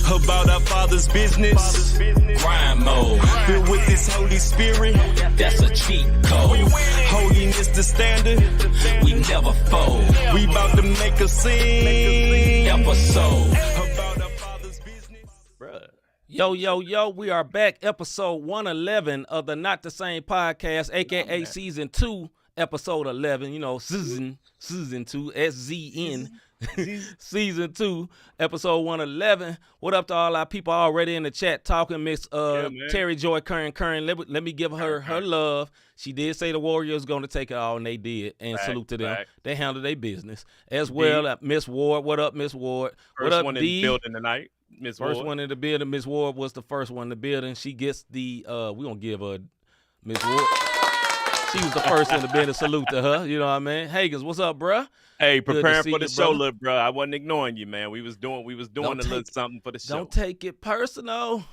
about our Father's business. Grind mode, filled with this Holy Spirit. That's a cheat code. Holiness the standard. We never fold. We about to make a scene episode about our Father's business. Bruh. Yo, we are back, episode 111 of the Not the Same podcast, aka season 2, episode 11, season 2, SZN, season 2, episode 111. What up to all our people already in the chat talking? Miss Terry Joy Curran. Let me give her love. She did say the Warriors going to take it all, and they did, and salute to them. They handled their business. As well, Miss Ward. What up, Miss Ward? First what up, one in the building tonight. Ms. First Ward. one in the building. Miss Ward was the first one in the building. She gets the we gonna give her Miss Ward. She was the first in the building. Salute to her. You know what I mean? Hagens, what's up, bruh? Hey, preparing for the show, brother. little bro. I wasn't ignoring you, man. We was doing a little something for the show. Don't take it personal.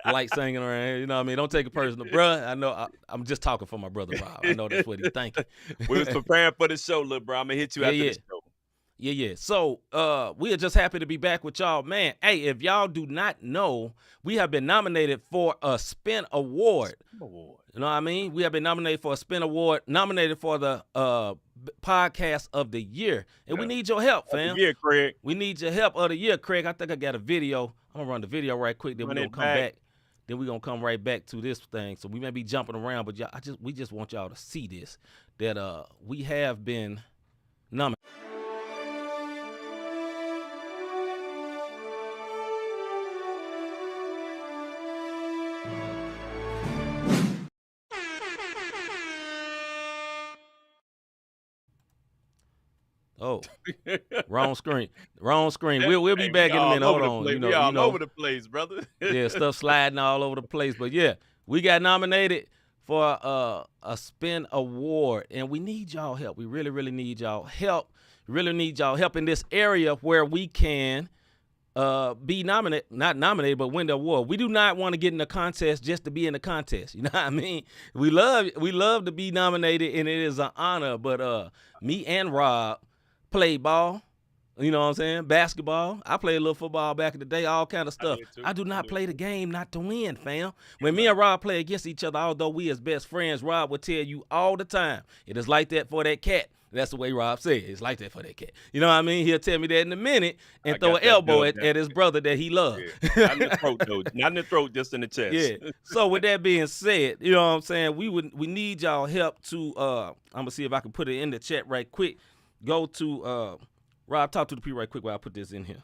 Like singing around here, you know what I mean? Don't take it personal, bruh. I know I'm just talking for my brother Rob. I know that's what he's thinking. We was preparing for the show, little bro. I'm gonna hit you after the show. Yeah. So we are just happy to be back with y'all. Man, hey, if y'all do not know, we have been nominated for a Spin Award. You know what I mean? We have been nominated for a Spin Award, nominated for the Podcast of the Year. And we need your help, fam. Yeah, Craig. We need your help of the year, Craig. I think I got a video. I'm going to run the video right quick. Then we're going to come back. Then we're going to come right back to this thing. So we may be jumping around, but we just want y'all to see this, that we have been nominated. Oh, wrong screen. We'll be back in a minute. Hold on. We all over the place, brother. Yeah, stuff sliding all over the place. But yeah, we got nominated for a Spin Award, and we need y'all help. We really, really need y'all help. Really need y'all help in this area where we can be nominated, not nominated, but win the award. We do not want to get in the contest just to be in the contest. You know what I mean? We love to be nominated, and it is an honor. But me and Rob play ball, you know what I'm saying? Basketball. I played a little football back in the day, all kind of stuff. I do not play the game not to win, fam. When me and Rob play against each other, although we as best friends, Rob will tell you all the time, it is like that for that cat. That's the way Rob said it. It's like that for that cat. You know what I mean? He'll tell me that in a minute and throw an elbow at his brother that he loved. Yeah. Not in the throat, though. Not in the throat, just in the chest. Yeah. So with that being said, you know what I'm saying? We need y'all help to I'm gonna see if I can put it in the chat right quick. Go to Rob, talk to the people right quick while I put this in here.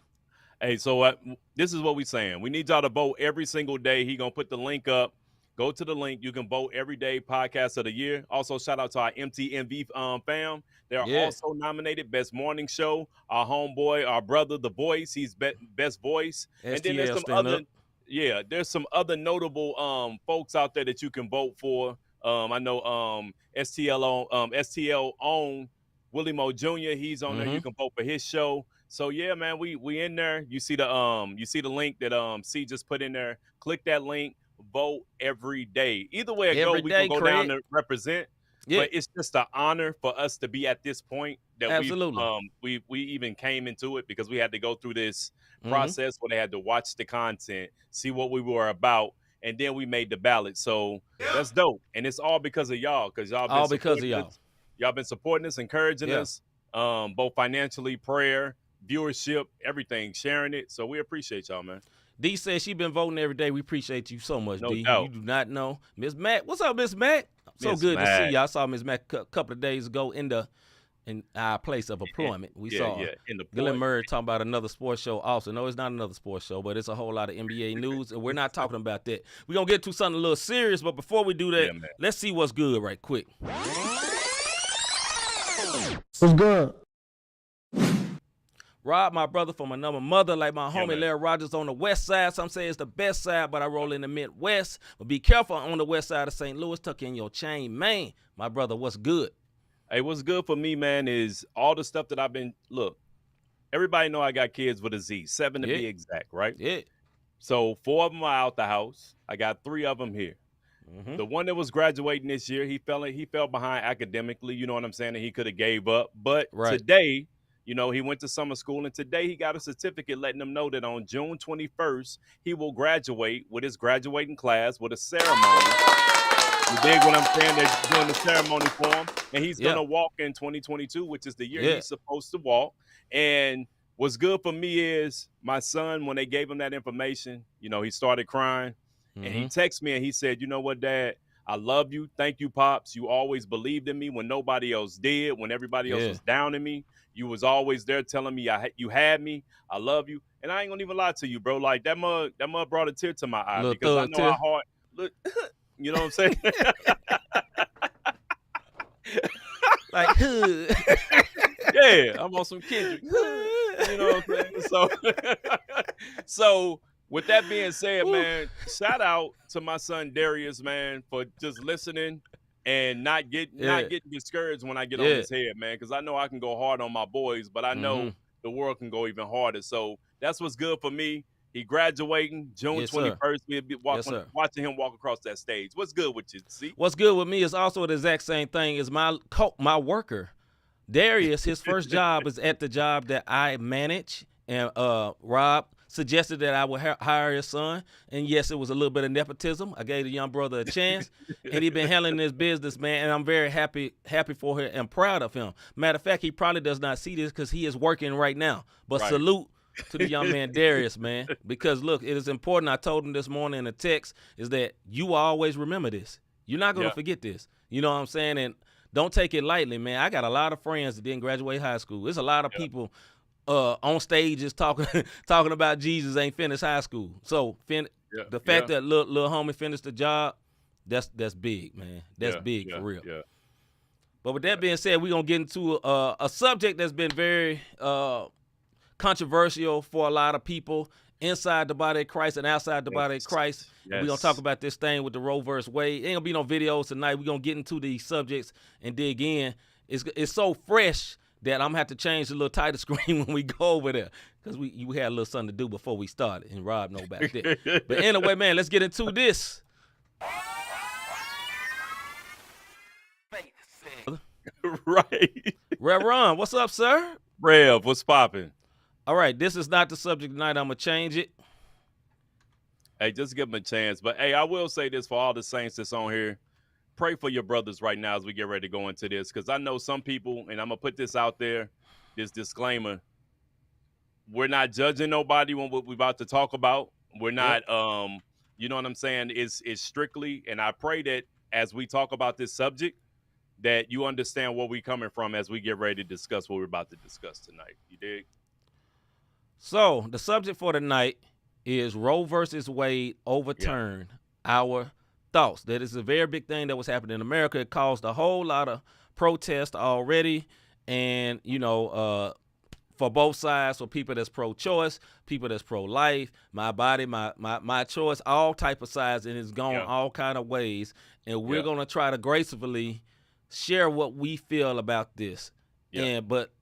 Hey, so this is what we're saying. We need y'all to vote every single day. He going to put the link up. Go to the link. You can vote every day, Podcast of the Year. Also, shout out to our MTMV fam. They're also nominated Best Morning Show. Our homeboy, our brother, The Voice. He's Best Voice. STL, and then there's some other, there's some other notable folks out there that you can vote for. I know STL own Willie Mo Jr. He's on there. You can vote for his show. So yeah, man, we in there. You see the link that C just put in there. Click that link. Vote every day. Either way it goes, we can go down to represent. Yeah. But it's just an honor for us to be at this point that we even came into it because we had to go through this process where they had to watch the content, see what we were about, and then we made the ballot. So that's dope. And it's all because of y'all, because y'all been because of y'all. Y'all been supporting us, encouraging us, both financially, prayer, viewership, everything, sharing it. So we appreciate y'all, man. D says she been voting every day. We appreciate you so much, No D. doubt. You do not know. Miss Mac, what's up, Miss Mac? So Miss good Mac. to see you. I saw Miss Mac a couple of days ago in our place of employment. We saw Glenn Murray talking about another sports show also. No, it's not another sports show, but it's a whole lot of NBA news, and we're not talking about that. We're going to get to something a little serious, but before we do that, let's see what's good right quick. What's good? Rob, my brother from another mother, like my homie Larry Rogers on the west side. Some say it's the best side, but I roll in the Midwest. But be careful on the west side of St. Louis, tuck in your chain, man. My brother, what's good? Hey, what's good for me, man, is all the stuff that I've been, look, everybody know I got kids with a Z, 7 to be exact, right? Yeah. So 4 of them are out the house. I got 3 of them here. The one that was graduating this year, he fell behind academically, you know what I'm saying, and he could have gave up. But today, You know, he went to summer school, and today he got a certificate letting him know that on June 21st, he will graduate with his graduating class with a ceremony. You dig what I'm saying? They're doing the ceremony for him, and he's going to walk in 2022, which is the year he's supposed to walk. And what's good for me is my son, when they gave him that information, you know, he started crying, and he texted me, and he said, you know what, Dad? I love you. Thank you, Pops. You always believed in me when nobody else did, when everybody else was down in me. You was always there telling me you had me. I love you. And I ain't going to even lie to you, bro. Like, that mug brought a tear to my eye because I know how hard. Look, you know what I'm saying? Like, yeah, I'm on some Kendrick. You know what I'm saying? So with that being said, man, shout out to my son Darius, man, for just listening and not getting discouraged when I get on his head, man, because I know I can go hard on my boys, but I know the world can go even harder. So that's what's good for me. He graduating June 21st. We'll be watching him walk across that stage. What's good with you? See, what's good with me is also the exact same thing as my worker, Darius. His first job is at the job that I manage, and Rob suggested that I would hire his son. And yes, it was a little bit of nepotism. I gave the young brother a chance, and he's been handling his business, man. And I'm very happy for him and proud of him. Matter of fact, he probably does not see this because he is working right now. But salute to the young man Darius, man, because look, it is important. I told him this morning in a text is that you will always remember this. You're not going to forget this. You know what I'm saying? And don't take it lightly, man. I got a lot of friends that didn't graduate high school. There's a lot of people on stages talking about Jesus ain't finished high school. So the fact that little homie finished the job, that's big, man. That's big for real. Yeah. But with that being said, we're going to get into a subject that's been very controversial for a lot of people inside the body of Christ and outside the body of Christ. We're going to talk about this thing with the Roe versus Wade. Ain't going to be no videos tonight. We're going to get into these subjects and dig in. It's so fresh that I'm going to have to change the little title screen when we go over there because we had a little something to do before we started, and Rob know back there. But anyway, man, let's get into this. Right. Rev Ron, what's up, sir? Rev, what's popping? All right, this is not the subject tonight. I'm going to change it. Hey, just give them a chance. But, hey, I will say this for all the saints that's on here. Pray for your brothers right now as we get ready to go into this, because I know some people, and I'm going to put this out there, this disclaimer. We're not judging nobody on what we're about to talk about. We're not, you know what I'm saying? It's strictly, and I pray that as we talk about this subject, that you understand where we're coming from as we get ready to discuss what we're about to discuss tonight. You dig? So the subject for tonight is Roe versus Wade overturned. Our thoughts. That is a very big thing that was happening in America. It caused a whole lot of protest already, and for both sides, for people that's pro-choice, people that's pro-life, my body, my choice, all type of sides, and it's gone all kind of ways. And we're gonna try to gracefully share what we feel about this. But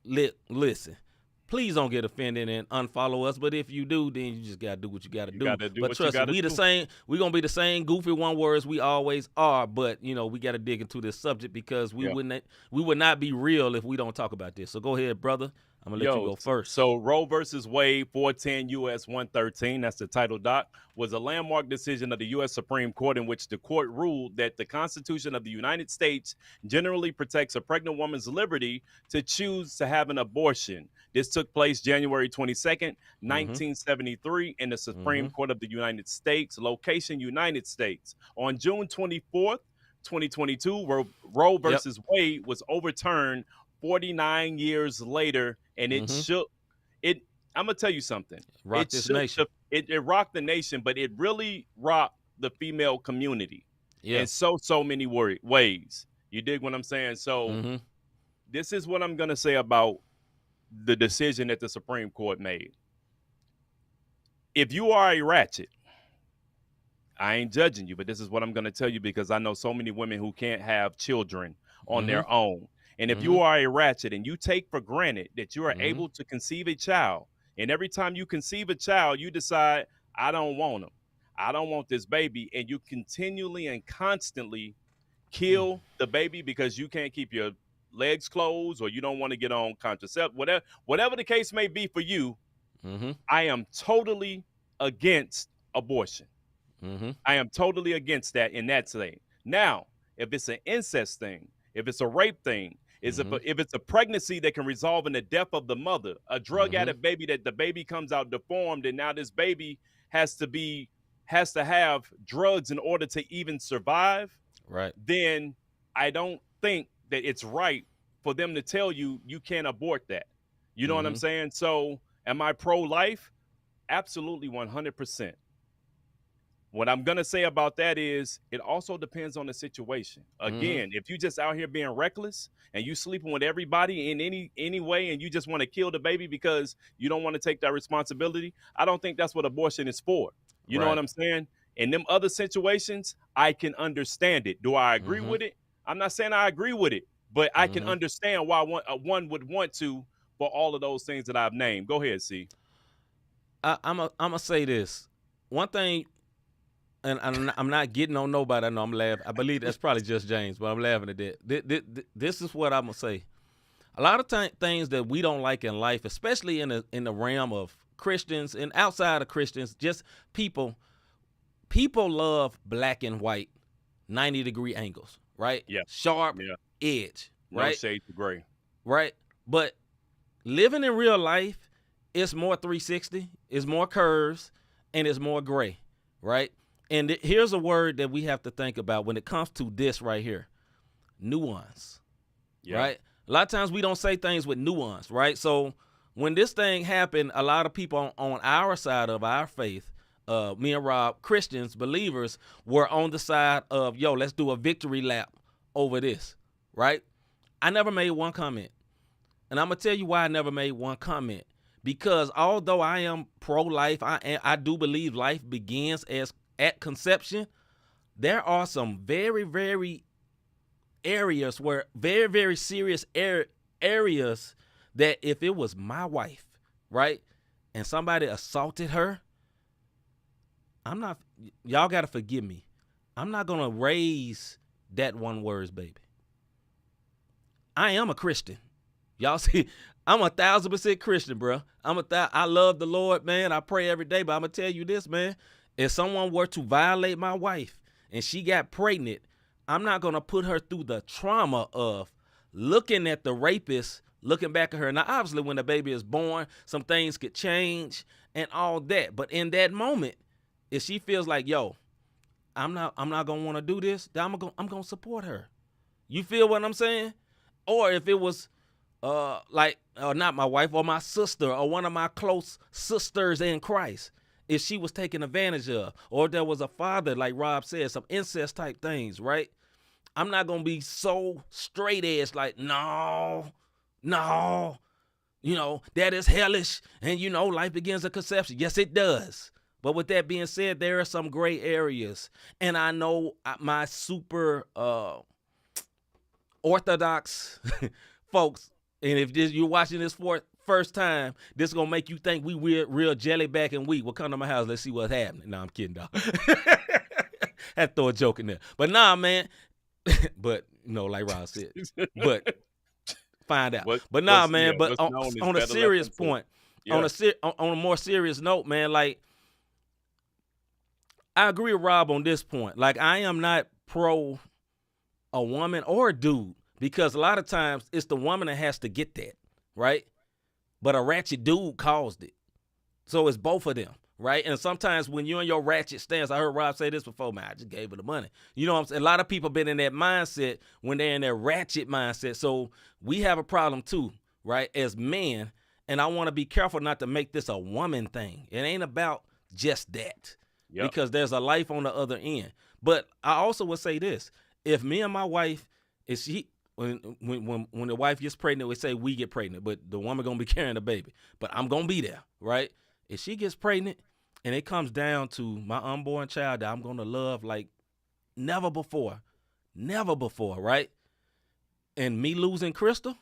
listen. Please don't get offended and unfollow us. But if you do, then you just gotta do what you gotta do. But trust me, we're gonna be the same goofy one words we always are. But we gotta dig into this subject because we would not be real if we don't talk about this. So go ahead, brother. I'm gonna let you go first. So Roe versus Wade, 410 U.S. 113, that's the title doc, was a landmark decision of the U.S. Supreme Court in which the court ruled that the Constitution of the United States generally protects a pregnant woman's liberty to choose to have an abortion. This took place January 22nd, 1973, in the Supreme Court of the United States, location United States. On June 24th, 2022, Roe versus Wade was overturned 49 years later, and it shook it. I'm gonna tell you something. Rocked this nation. It rocked the nation, but it really rocked the female community in so many ways. You dig what I'm saying? So this is what I'm gonna say about the decision that the Supreme Court made. If you are a ratchet, I ain't judging you, but this is what I'm gonna tell you because I know so many women who can't have children on their own. And if you are a ratchet and you take for granted that you are able to conceive a child, and every time you conceive a child, you decide, I don't want him. I don't want this baby. And you continually and constantly kill the baby because you can't keep your legs closed, or you don't want to get on contraceptive, whatever the case may be for you, I am totally against abortion. I am totally against that in that thing. Now, if it's an incest thing, if it's a rape thing, if it's a pregnancy that can resolve in the death of the mother, a drug addict baby that the baby comes out deformed, and now this baby has to have drugs in order to even survive, right? Then I don't think that it's right for them to tell you can't abort that. You know what I'm saying? So am I pro-life? Absolutely, 100%. What I'm going to say about that is it also depends on the situation. Again, if you just out here being reckless and you sleeping with everybody in any way, and you just want to kill the baby because you don't want to take that responsibility, I don't think that's what abortion is for. You know what I'm saying? In them other situations, I can understand it. Do I agree with it? I'm not saying I agree with it, but I can understand why one would want to for all of those things that I've named. Go ahead, C. I'm gonna say this. One thing, and I'm not getting on nobody. I know I'm laughing. I believe that's probably just James, but I'm laughing at that. This is what I'm gonna say. A lot of things that we don't like in life, especially in the realm of Christians and outside of Christians, just people love black and white, 90-degree angles, right? Yeah. Sharp edge, right? No shade to gray. Right? But living in real life, it's more 360, it's more curves, and it's more gray, right? And here's a word that we have to think about when it comes to this right here: nuance, right? A lot of times we don't say things with nuance, right? So when this thing happened, a lot of people on our side of our faith, me and Rob, Christians, believers, were on the side of, yo, let's do a victory lap over this, right? I never made one comment. And I'm going to tell you why I never made one comment. Because although I am pro-life, I do believe life begins at conception, there are some very, very areas where very, very serious areas that if it was my wife, right, and somebody assaulted her, y'all got to forgive me. I'm not going to raise that one words, baby. I am a Christian. Y'all see, I'm 1,000% Christian, bro. I love the Lord, man. I pray every day, but I'm going to tell you this, man. If someone were to violate my wife and she got pregnant, I'm not going to put her through the trauma of looking at the rapist, looking back at her. Now, obviously, when the baby is born, some things could change and all that. But in that moment, if she feels like, yo, I'm not going to want to do this, then I'm going to support her. You feel what I'm saying? Or if it was not my wife or my sister or one of my close sisters in Christ, if she was taken advantage of, or there was a father, like Rob said, some incest type things, right? I'm not going to be so straight edge like, no, that is hellish. And, life begins at conception. Yes, it does. But with that being said, there are some gray areas. And I know my super orthodox folks, and if you're watching this for first time, this is going to make you think we real jelly back and weak. Well, come to my house. Let's see what's happening. No, I'm kidding, dog. Had to throw a joke in there. But nah, man. But, like Rob said. But find out. But nah, man. But on a serious point, on a more serious note, man, like, I agree with Rob on this point. Like, I am not pro a woman or a dude, because a lot of times it's the woman that has to get that, right? But a ratchet dude caused it. So it's both of them, right? And sometimes when you're in your ratchet stance, I heard Rob say this before, man, I just gave her the money. You know what I'm saying? A lot of people been in that mindset when they're in their ratchet mindset. So we have a problem too, right, as men. And I want to be careful not to make this a woman thing. It ain't about just that. Yep. Because there's a life on the other end. But I also would say this. If me and my wife, when the wife gets pregnant, we say we get pregnant, but the woman going to be carrying the baby. But I'm going to be there, right? If she gets pregnant and it comes down to my unborn child that I'm going to love like never before, right? And me losing Crystal,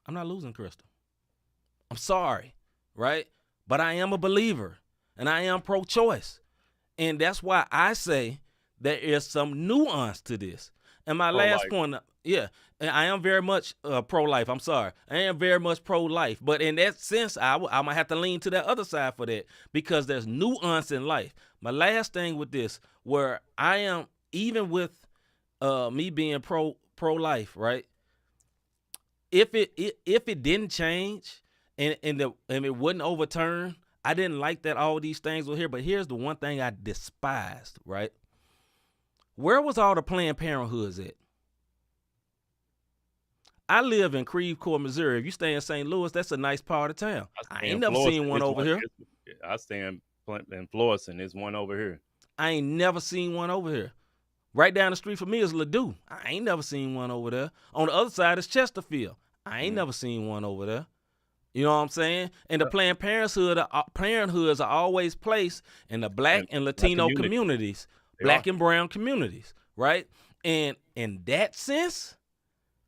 I'm not losing Crystal. I'm sorry, right? But I am a believer. And I am pro-choice. And that's why I say there is some nuance to this. And my last point, and I am very much pro-life. I'm sorry. I am very much pro-life. But in that sense, I might have to lean to that other side for that because there's nuance in life. My last thing with this, where I am, even with me being pro-life, right? If it didn't change and it wouldn't overturn, I didn't like that all these things were here. But here's the one thing I despised, right? Where was all the Planned Parenthoods at? I live in Creve Coeur, Missouri. If you stay in St. Louis, that's a nice part of town. I ain't never seen one over here. I stay in Florissant. There's one over here. I ain't never seen one over here. Right down the street from me is Ladue. I ain't never seen one over there. On the other side is Chesterfield. I ain't never seen one over there. You know what I'm saying? And the Planned Parenthoods are always placed in the Black and Latino communities, Black and brown communities, right? And in that sense,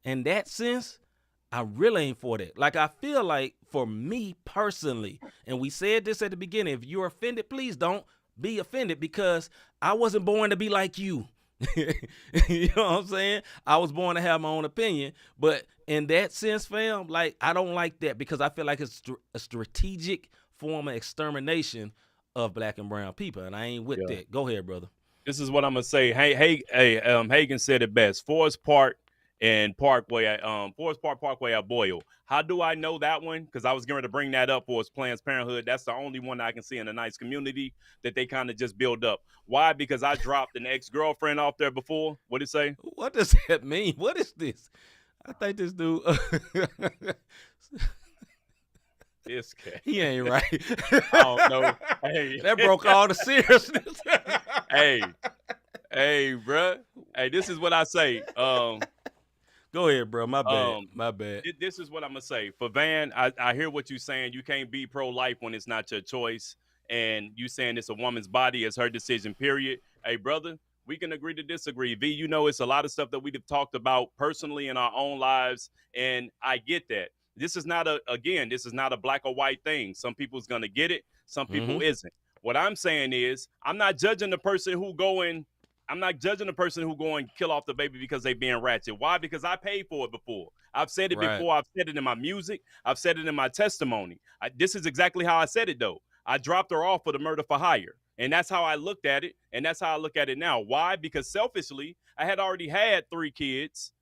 I really ain't for that. Like, I feel like for me personally, and we said this at the beginning, if you're offended, please don't be offended because I wasn't born to be like you. You know what I'm saying? I was born to have my own opinion, but in that sense, fam, like, I don't like that because I feel like it's a strategic form of extermination of Black and brown people, and I ain't with that. Go ahead, brother. This is what I'm gonna say. Hagen said it best. Forest Park Parkway at Boyle. How do I know that one? Because I was going to bring that up for his Planned Parenthood. That's the only one I can see in a nice community that they kind of just build up. Why? Because I dropped an ex-girlfriend off there before. What'd it say? What does that mean? What is this? I think this dude. This cat. He ain't right. I don't know. Hey, that broke all the seriousness. hey, bruh. Hey, this is what I say. Go ahead, bro. My bad. This is what I'm gonna say. For Van, I hear what you're saying. You can't be pro-life when it's not your choice, and you saying it's a woman's body, it's her decision. Period. Hey, brother, we can agree to disagree. V, you know, it's a lot of stuff that we've talked about personally in our own lives, and I get that. This is not a black or white thing. Some people's gonna get it, some people isn't. What I'm saying is, I'm not judging the person who go and kill off the baby because they being ratchet. Why? Because I paid for it before. I've said it before. I've said it in my music. I've said it in my testimony. This is exactly how I said it, though. I dropped her off for the murder for hire. And that's how I looked at it. And that's how I look at it now. Why? Because selfishly, I had already had 3 kids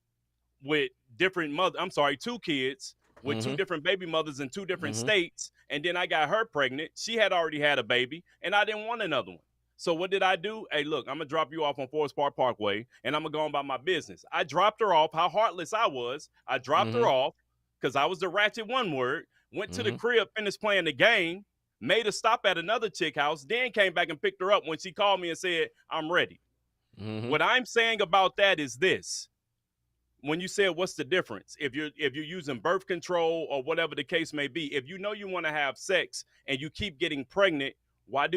with different mothers. I'm sorry, 2 kids with 2 different baby mothers in 2 different states. And then I got her pregnant. She had already had a baby, and I didn't want another one. So what did I do? Hey, look, I'm going to drop you off on Forest Park Parkway, and I'm going to go on about my business. I dropped her off. How heartless I was. I dropped her off because I was the ratchet one word, went to the crib, finished playing the game, made a stop at another chick house, then came back and picked her up when she called me and said, I'm ready. What I'm saying about that is this. When you said what's the difference, if you're using birth control or whatever the case may be, if you know you want to have sex and you keep getting pregnant, why?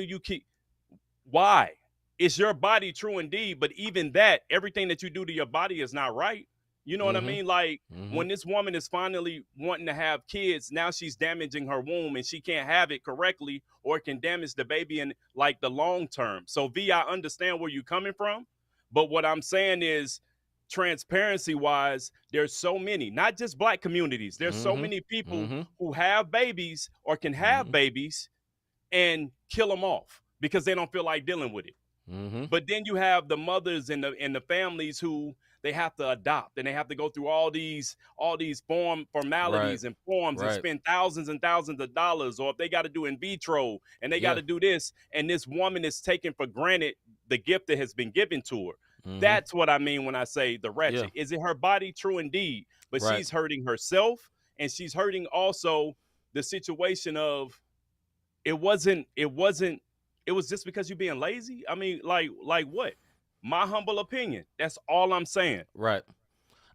It's your body, true indeed, but even that, everything that you do to your body is not right. You know what I mean? Like when this woman is finally wanting to have kids, now she's damaging her womb and she can't have it correctly, or it can damage the baby in like the long term. So V, I understand where you're coming from, but what I'm saying is, transparency wise, there's so many, not just black communities. There's so many people who have babies or can have babies and kill them off because they don't feel like dealing with it. But then you have the mothers and the families who they have to adopt, and they have to go through all these formalities and forms and spend thousands and thousands of dollars, or if they got to do in vitro and they got to do this, and this woman is taking for granted the gift that has been given to her. That's what I mean when I say the ratchet. Is it her body? True indeed. But she's hurting herself, and she's hurting also the situation of it was just because you're being lazy. I mean, like what? My humble opinion. That's all I'm saying. Right.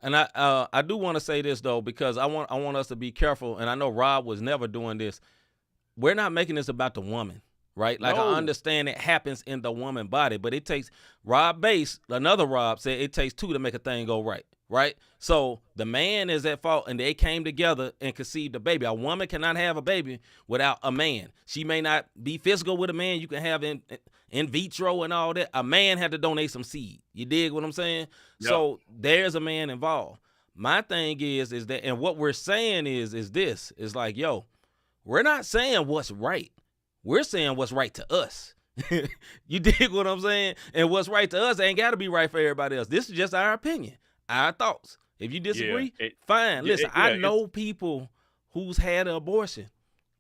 And I do want to say this though, because I want us to be careful, and I know Rob was never doing this. We're not making this about the woman, right? Like No. I understand it happens in the woman body, but it takes Rob Bass, another Rob said it takes two to make a thing go right, right? So the man is at fault, and they came together and conceived a baby. A woman cannot have a baby without a man. She may not be physical with a man. You can have in vitro and all that. A man had to donate some seed. You dig what I'm saying? Yep. So there's a man involved. My thing is that, and what we're saying is this, is like, yo, we're not saying what's right. We're saying what's right to us. You dig what I'm saying? And what's right to us ain't got to be right for everybody else. This is just our opinion, our thoughts. If you disagree, fine. Listen, I know people who's had an abortion.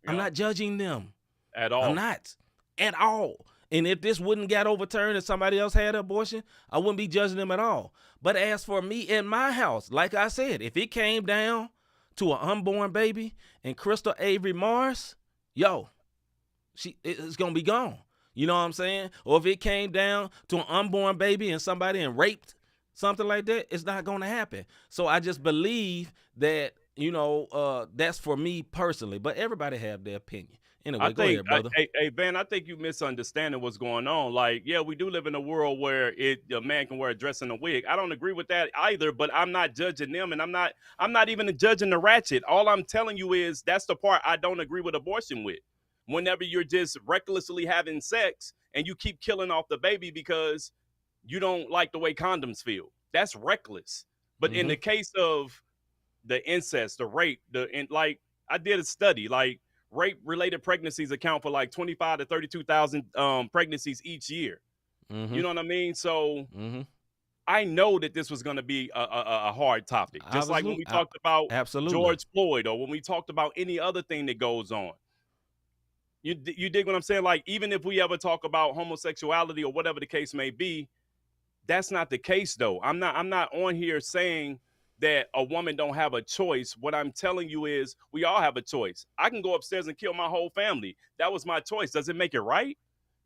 I'm not judging them. At all. I'm not. At all. And if this wouldn't get overturned and somebody else had an abortion, I wouldn't be judging them at all. But as for me in my house, like I said, if it came down to an unborn baby and Crystal Avery Morris, yo, it's going to be gone. You know what I'm saying? Or if it came down to an unborn baby and somebody and raped, something like that, it's not going to happen. So I just believe that, you know, that's for me personally. But everybody have their opinion. Anyway, go ahead, brother. Hey, Van, I think you misunderstanding what's going on. Like, yeah, we do live in a world where a man can wear a dress and a wig. I don't agree with that either, but I'm not judging them, and I'm not even judging the ratchet. All I'm telling you is that's the part I don't agree with abortion with. Whenever you're just recklessly having sex and you keep killing off the baby because you don't like the way condoms feel, that's reckless. But in the case of the incest, the rape, like I did a study, like rape-related pregnancies account for like 25 to 32,000 pregnancies each year. You know what I mean? So I know that this was going to be a hard topic, just like when we talked about George Floyd, or when we talked about any other thing that goes on. You dig what I'm saying? Like, even if we ever talk about homosexuality or whatever the case may be, that's not the case, though. I'm not on here saying that a woman don't have a choice. What I'm telling you is we all have a choice. I can go upstairs and kill my whole family. That was my choice. Does it make it right?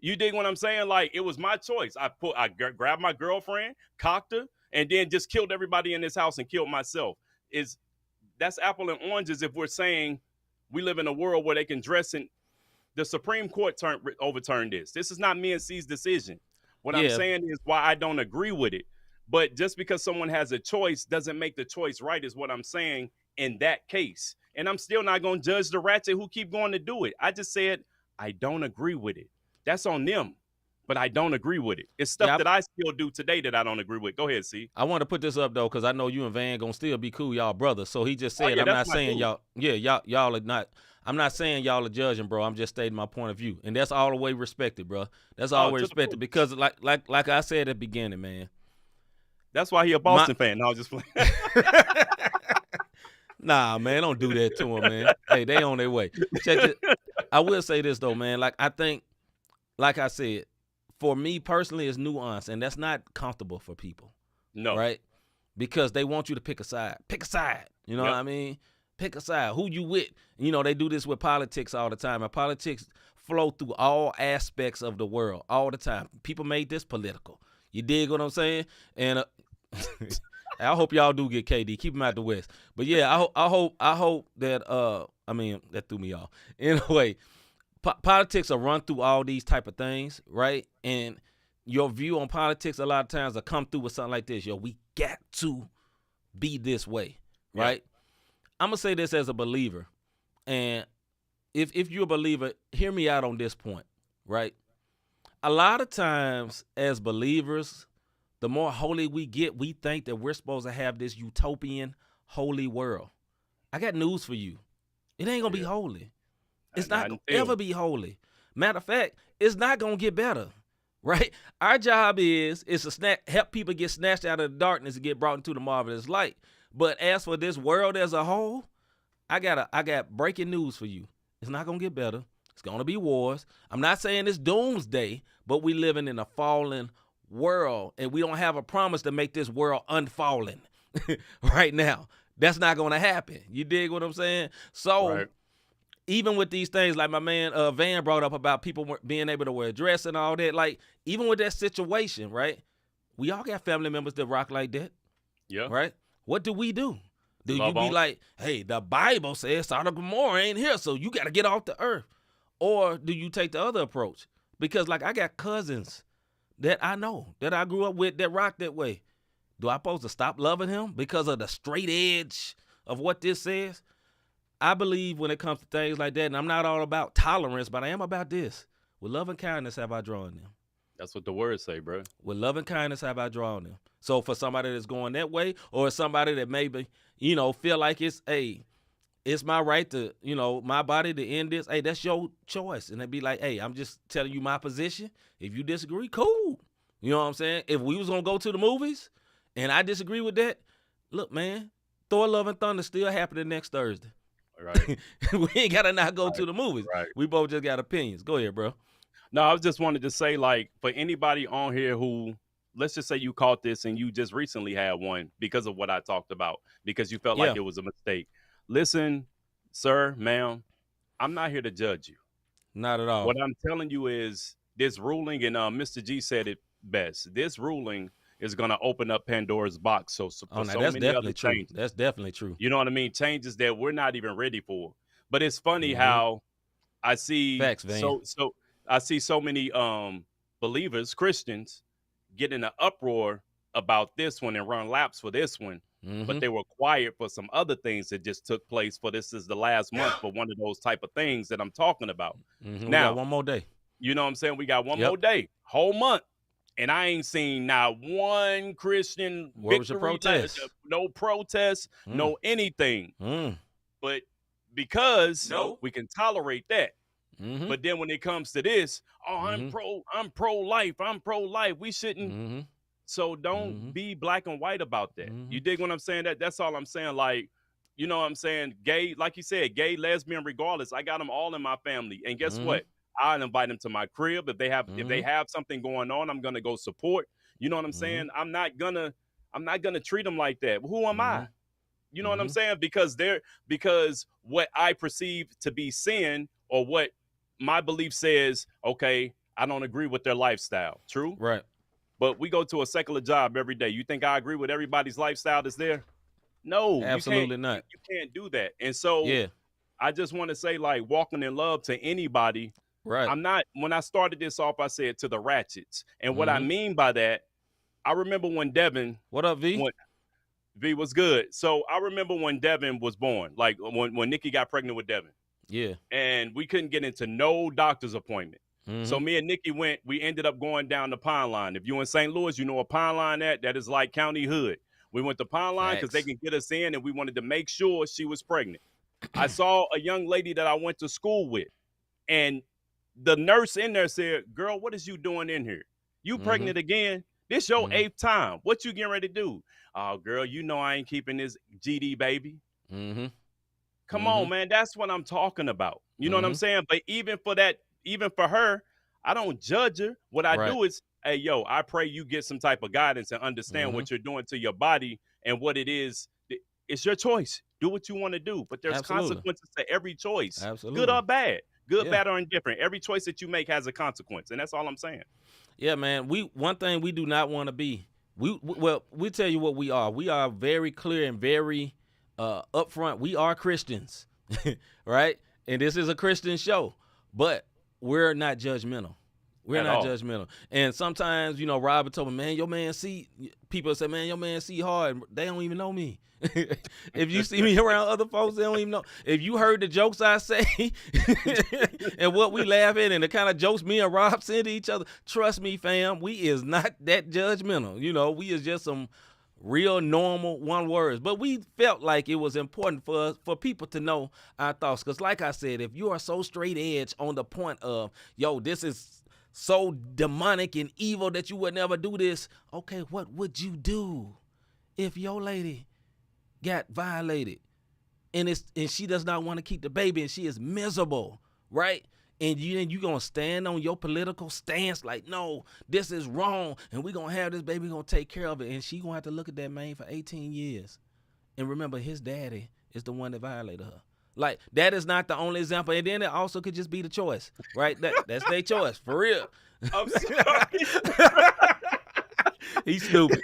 You dig what I'm saying? Like, it was my choice. I grabbed my girlfriend, cocked her, and then just killed everybody in this house and killed myself. That's apple and oranges if we're saying we live in a world where they can dress in. The Supreme Court overturned this. This is not me and C's decision. What I'm saying is why I don't agree with it. But just because someone has a choice doesn't make the choice right, is what I'm saying in that case. And I'm still not going to judge the ratchet who keep going to do it. I just said I don't agree with it. That's on them. But I don't agree with it. It's stuff that I still do today that I don't agree with. Go ahead, C. I want to put this up, though, because I know you and Van going to still be cool, y'all brothers. So he just said, I'm not saying y'all, y'all are not. I'm not saying y'all are judging, bro. I'm just stating my point of view. And that's all the way respected, bro. That's all the way respected. Because like I said at the beginning, man. That's why he a Boston fan. No, I was just playing. Nah, man, don't do that to him, man. Hey, they on their way. Check it. I will say this, though, man. Like, I think, like I said, for me personally, it's nuance, and that's not comfortable for people. No. Right? Because they want you to pick a side. Pick a side. You know what I mean? Pick a side. Who you with? You know, they do this with politics all the time. And politics flow through all aspects of the world all the time. People made this political. You dig what I'm saying? And I hope y'all do get KD. Keep him out the West. But yeah, I hope that I mean, that threw me off. Anyway, politics will run through all these type of things, right? And your view on politics a lot of times will come through with something like this. Yo, we got to be this way, right? I'm going to say this as a believer. And if you're a believer, hear me out on this point, right? A lot of times as believers, the more holy we get, we think that we're supposed to have this utopian, holy world. I got news for you. It ain't going to be holy. It's not going to ever be holy. Matter of fact, it's not going to get better, right? Our job is to help people get snatched out of the darkness and get brought into the marvelous light. But as for this world as a whole, I got breaking news for you. It's not going to get better. It's going to be wars. I'm not saying it's doomsday, but we living in a fallen world, and we don't have a promise to make this world unfallen right now. That's not going to happen. You dig what I'm saying? So even with these things, like my man Van brought up about people being able to wear a dress and all that, like even with that situation, right? We all got family members that rock like that. Yeah. Right? What do we do? Do you be like, hey, the Bible says Sodom and Gomorrah ain't here, so you got to get off the earth? Or do you take the other approach? Because, like, I got cousins that I know, that I grew up with, that rock that way. Do I supposed to stop loving him because of the straight edge of what this says? I believe when it comes to things like that, and I'm not all about tolerance, but I am about this. With love and kindness have I drawn them. That's what the words say, bro. With love and kindness have I drawn them. So for somebody that's going that way, or somebody that maybe, feel like it's my right to, my body to end this, hey, that's your choice. And it'd be like, hey, I'm just telling you my position. If you disagree, cool. You know what I'm saying? If we was going to go to the movies and I disagree with that, look, man, Thor Love and Thunder still happening next Thursday. Right. We ain't got to not go to the movies. Right. We both just got opinions. Go ahead, bro. No, I just wanted to say, like, for anybody on here who, let's just say you caught this and you just recently had one because of what I talked about, because you felt like it was a mistake. Listen, sir, ma'am, I'm not here to judge you. Not at all. What I'm telling you is this ruling, and Mr. G said it best. This ruling is going to open up Pandora's box. So that's many definitely other true. changes. That's definitely true. You know what I mean? Changes that we're not even ready for. But it's funny how I see Facts, Van. so I see so many believers, Christians, get in an uproar about this one and run laps for this one. But they were quiet for some other things that just took place. For this is the last month for one of those type of things that I'm talking about. Now, Now, we got one more day. You know what I'm saying? We got one more day, whole month. And I ain't seen not one Christian Where was your victory, protest? no protest, no anything. But because we can tolerate that. But then when it comes to this, I'm pro-life. We shouldn't. So don't be black and white about that. You dig what I'm saying? That's all I'm saying. Like, you know what I'm saying? Gay, like you said, gay, lesbian, regardless. I got them all in my family. And guess what? I'll invite them to my crib. If they have something going on, I'm gonna go support. You know what I'm saying? I'm not gonna treat them like that. Who am I? You know what I'm saying? Because what I perceive to be sin, or what my belief says, okay, I don't agree with their lifestyle. True? Right. But we go to a secular job every day. You think I agree with everybody's lifestyle that's there? No, absolutely not. You can't do that. And so I just want to say, like, walking in love to anybody. Right. I'm not, when I started this off, I said to the ratchets. And what I mean by that, I remember when Devin. What up, V? V was good. So I remember when Devin was born, like when Nikki got pregnant with Devin. Yeah. And we couldn't get into no doctor's appointment. So me and Nikki we ended up going down the Pine Line. If you're in St. Louis, you know a Pine Line that is like county hood. We went to Pine Line because they can get us in, and we wanted to make sure she was pregnant. I saw a young lady that I went to school with, and the nurse in there said, "Girl, what is you doing in here? You pregnant again? This your 8th time. What you getting ready to do?" "Oh, girl, you know I ain't keeping this GD baby." Come on, man. That's what I'm talking about. You know what I'm saying? But even for her, I don't judge her. What I do is, hey, yo, I pray you get some type of guidance and understand what you're doing to your body and what it is. It's your choice. Do what you want to do. But there's consequences to every choice. Good or bad. Good, bad, or indifferent. Every choice that you make has a consequence. And that's all I'm saying. Yeah, man. One thing we do not want to be. We tell you what we are. We are very clear and very upfront. We are Christians, right? And this is a Christian show. But we're not judgmental. We're not judgmental. And sometimes, Robert told me, man, your man see, people say, man, your man see hard. They don't even know me. If you see me around other folks, they don't even know. If you heard the jokes I say and what we laugh at and the kind of jokes me and Rob send to each other, trust me, fam, we is not that judgmental. We is just some real normal one words. But we felt like it was important for people to know our thoughts. Because like I said, if you are so straight edge on the point of, yo, this is so demonic and evil that you would never do this, okay, what would you do if your lady got violated and she does not want to keep the baby and she is miserable, right? And you gonna stand on your political stance like, no, this is wrong, and we gonna have this baby, gonna take care of it, and she gonna have to look at that man for 18 years. And remember, his daddy is the one that violated her. Like, that is not the only example. And then it also could just be the choice, right? That's their choice, for real. I'm sorry. He's stupid.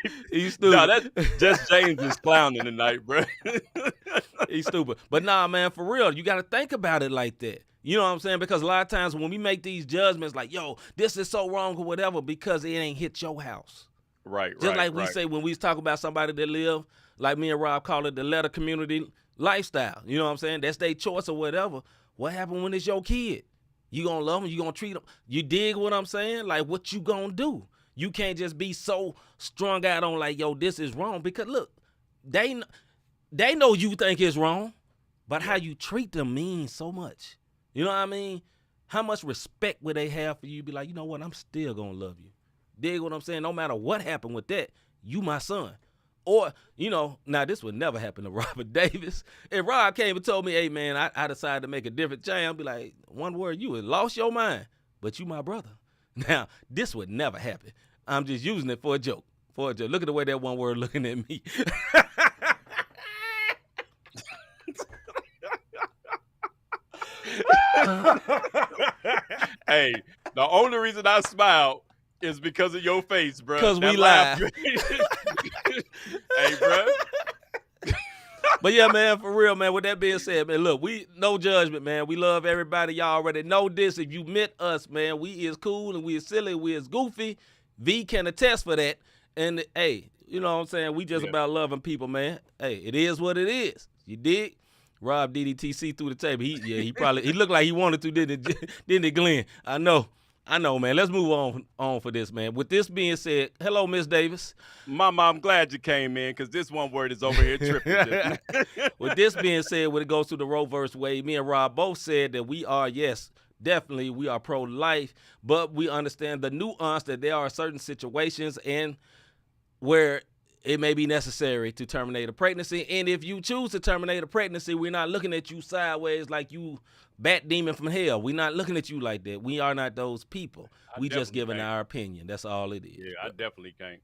No, that's just James is clowning tonight, bro. He's stupid. But nah, man, for real, you got to think about it like that. You know what I'm saying? Because a lot of times when we make these judgments like, yo, this is so wrong or whatever, because it ain't hit your house. Right, Just like we say when we talk about somebody that live, like me and Rob call it the letter community lifestyle. You know what I'm saying? That's their choice or whatever. What happened when it's your kid? You gonna love them? You gonna treat them? You dig what I'm saying? Like, what you gonna do? You can't just be so strung out on like, yo, this is wrong. Because look, they know you think it's wrong, but how you treat them means so much. You know what I mean? How much respect would they have for you? Be like, you know what? I'm still gonna love you. Dig what I'm saying? No matter what happened with that, you my son. Or, you know, now this would never happen to Robert Davis. If Rob came and told me, hey, man, I decided to make a different change, I'd be like, one word, you had lost your mind, but you my brother. Now, this would never happen. I'm just using it for a joke. For a joke. Look at the way that one word looking at me. Hey, the only reason I smiled is because of your face, bro. Because we laugh. Hey, bro. But yeah, man, for real, man, with that being said, man, look, we no judgment, man. We love everybody. Y'all already know this. If you met us, man, we is cool and we is silly, we is goofy. V can attest for that. And, hey, you know what I'm saying? We just about loving people, man. Hey, it is what it is. You dig? Rob DDTC through the table. He looked like he wanted to, didn't it, Glenn? I know, man. Let's move on for this, man. With this being said, hello, Miss Davis. Mama, I'm glad you came in because this one word is over here tripping. With this being said, when it goes to the Roe versus Wade, me and Rob both said that we are, yes, definitely, we are pro-life, but we understand the nuance that there are certain situations and where it may be necessary to terminate a pregnancy. And if you choose to terminate a pregnancy, we're not looking at you sideways like you bat demon from hell. We're not looking at you like that. We are not those people. We just giving our opinion. That's all it is. Yeah, I definitely can't.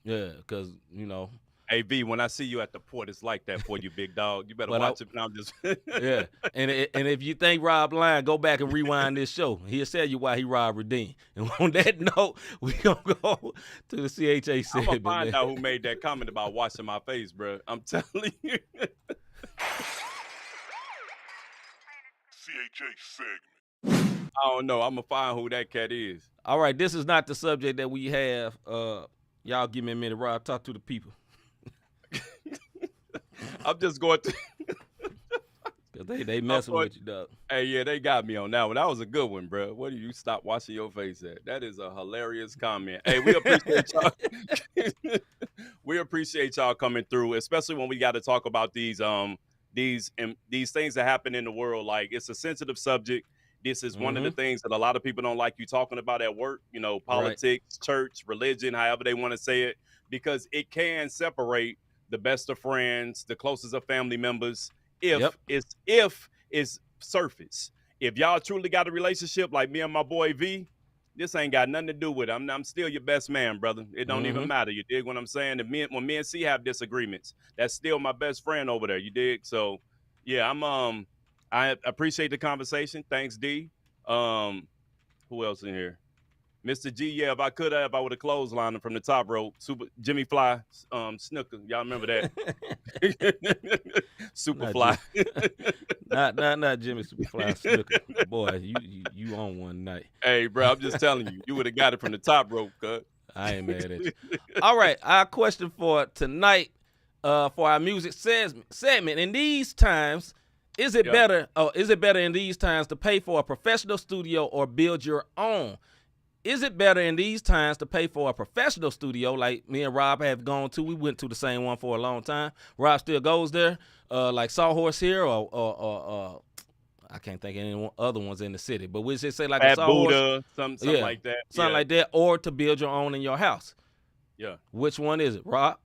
Yeah, because, you know. Hey, V, when I see you at the port, it's like that for you, big dog. You better watch it. And I'm just yeah. And if you think Rob lying, go back and rewind this show. He'll tell you why he robbed Redeem. And on that note, we gonna go to the CHA segment. I'm gonna find out who made that comment about washing my face, bro. I'm telling you. CHA segment. I don't know. I'm gonna find who that cat is. All right, this is not the subject that we have. Y'all give me a minute, Rob. Talk to the people. I'm just going to. Cause they messing with you, dog. Hey, yeah, they got me on that one. That was a good one, bro. What do you stop washing your face at? That is a hilarious comment. Hey, we appreciate y'all. We appreciate y'all coming through, especially when we got to talk about these things that happen in the world. Like, it's a sensitive subject. This is one of the things that a lot of people don't like you talking about at work. You know, politics, church, religion, however they want to say it, because it can separate the best of friends, the closest of family members, if it's surface. If y'all truly got a relationship like me and my boy V, this ain't got nothing to do with it. I'm still your best man, brother. It don't even matter. You dig what I'm saying? And when me and C have disagreements, that's still my best friend over there. You dig? So yeah, I appreciate the conversation. Thanks, D. Who else in here? Mr. G, yeah, if I could have, I would have clotheslined him from the top rope. Super Jimmy Fly, Snooker. Y'all remember that? Superfly. Not Jimmy Superfly Snooker. Boy, you on one night. Hey, bro, I'm just telling you, you would have got it from the top rope, cut. I ain't mad at you. All right, our question for tonight, for our music segment. In these times, is it better in these times to pay for a professional studio or build your own? Is it better in these times to pay for a professional studio like me and Rob have gone to? We went to the same one for a long time. Rob still goes there, like Sawhorse here, or I can't think of any other ones in the city. But we just say like Fat a Sawhorse, Buddha, something like that. Something like that, or to build your own in your house. Yeah. Which one is it, Rob?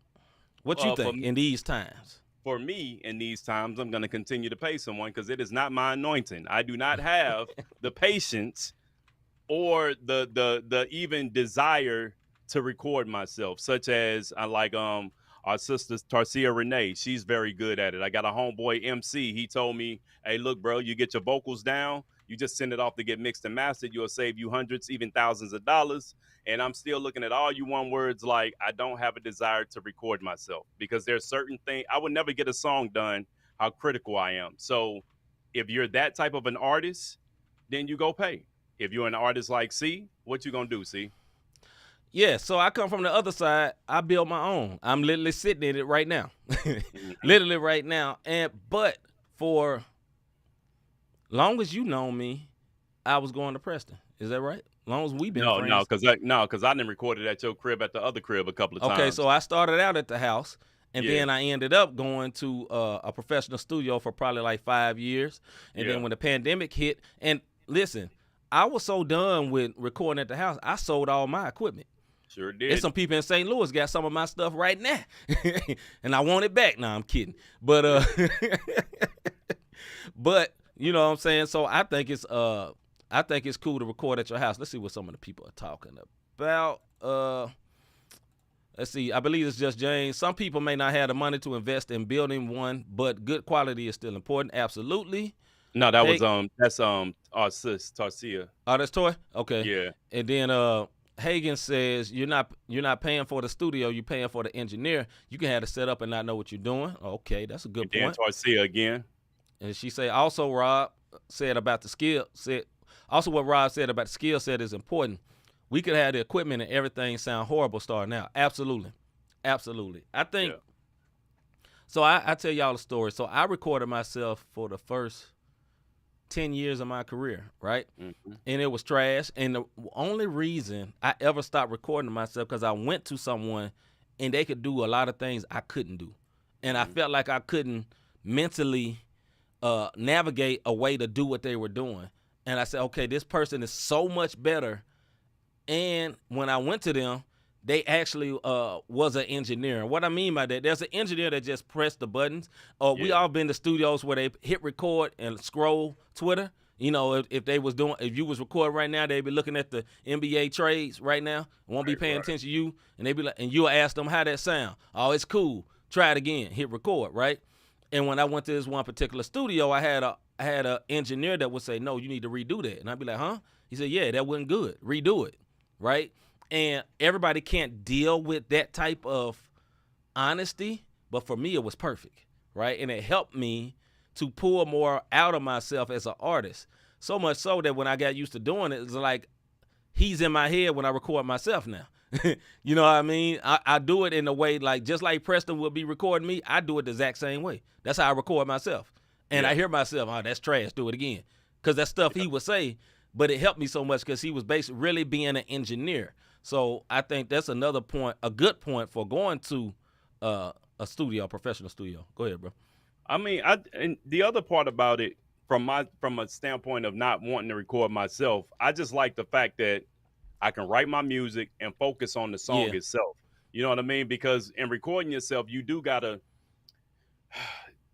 What you think in these times? For me, in these times, I'm going to continue to pay someone because it is not my anointing. I do not have the patience or the even desire to record myself, such as our sister Tarcia Renee. She's very good at it. I got a homeboy MC. He told me, hey, look, bro, you get your vocals down, you just send it off to get mixed and mastered. You'll save you hundreds, even thousands of dollars. And I'm still looking at all you one words like I don't have a desire to record myself because there's certain things I would never get a song done how critical I am. So if you're that type of an artist, then you go pay. If you're an artist like C, what you gonna do, C? Yeah, so I come from the other side. I build my own. I'm literally sitting in it right now. Literally right now. But for long as you know me, I was going to Preston. Is that right? Long as we've been friends. Because I didn't record it at your crib at the other crib a couple of times. Okay, so I started out at the house, and Yeah. then I ended up going to a professional studio for probably like 5 years. And Yeah. then when the pandemic hit, and listen, I was so done with recording at the house, I sold all my equipment. Sure did. And some people in St. Louis got some of my stuff right now, and I want it back. No, I'm kidding, but but you know what I'm saying. So I think it's cool to record at your house. Let's see what some of the people are talking about. Let's see. I believe it's just James. Some people may not have the money to invest in building one, but good quality is still important. Absolutely. No, that's our sis Tarsia. Oh, that's Toy. Okay. Yeah. And then Hagen says you're not paying for the studio, you're paying for the engineer. You can have it set up and not know what you're doing. Okay, that's a good And point. Tarsia again. And she said also Rob said about the skill set. Also what Rob said about the skill set is important. We could have the equipment and everything sound horrible starting out. Absolutely. Absolutely. I think so I tell y'all a story. So I recorded myself for the first 10 years of my career, right? Mm-hmm. And it was trash. And the only reason I ever stopped recording myself because I went to someone and they could do a lot of things I couldn't do. And I felt like I couldn't mentally navigate a way to do what they were doing. And I said, okay, this person is so much better. And when I went to them, they actually was an engineer. And what I mean by that, there's an engineer that just pressed the buttons. We all been to studios where they hit record and scroll Twitter. You know, if you was recording right now, they'd be looking at the NBA trades right now, won't be paying attention to you, and they be like, and you'll ask them how that sound. Oh, it's cool. Try it again. Hit record, right? And when I went to this one particular studio, I had a engineer that would say, no, you need to redo that. And I'd be like, huh? He said, yeah, that wasn't good. Redo it, right? And everybody can't deal with that type of honesty, but for me, it was perfect, right? And it helped me to pull more out of myself as an artist. So much so that when I got used to doing it, it's like he's in my head when I record myself now. You know what I mean? I do it in a way like just like Preston would be recording me, I do it the exact same way. That's how I record myself. And I hear myself, oh, that's trash, do it again. Because that's stuff he would say, but it helped me so much because he was basically really being an engineer. So I think that's another point, a good point for going to a studio, a professional studio. Go ahead, bro. I mean, and the other part about it, from a standpoint of not wanting to record myself, I just like the fact that I can write my music and focus on the song itself. You know what I mean? Because in recording yourself, you do gotta,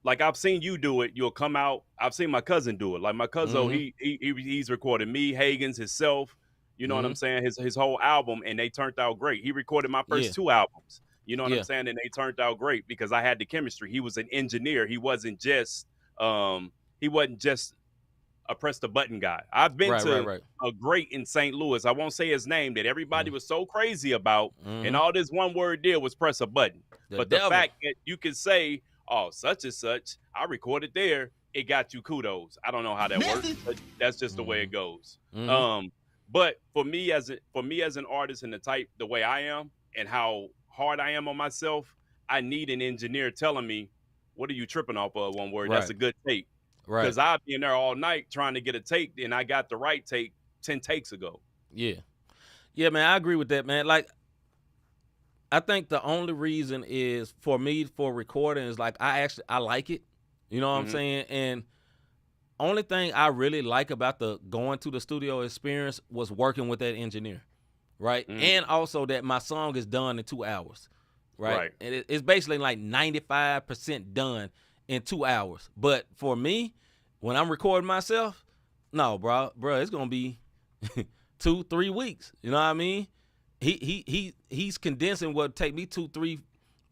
like I've seen you do it. You'll come out. I've seen my cousin do it. Like my cousin, he's recorded me, Hagen's, himself. You know what I'm saying? His whole album, and they turned out great. He recorded my first 2 albums. You know what I'm saying? And they turned out great because I had the chemistry. He was an engineer. He wasn't just a press the button guy. I've been to a great in St. Louis. I won't say his name that everybody was so crazy about, and all this one word did was press a button. But the fact that you can say, oh, such and such, I recorded there, it got you kudos. I don't know how that works, but that's just the way it goes. But for me as an artist and the way I am and how hard I am on myself, I need an engineer telling me, what are you tripping off of one word? That's a good take. Right. Because I've been there all night trying to get a take, and I got the right take 10 takes ago. Yeah. Yeah, man, I agree with that, man. Like, I think the only reason is for me for recording is like I like it. You know what I'm saying? And only thing I really like about the going to the studio experience was working with that engineer, right? And also that my song is done in 2 hours, right? And it's basically like 95% done in 2 hours. But for me, when I'm recording myself, no, bro, it's gonna be 2-3 weeks. You know what I mean? He's condensing what take me 2, 3,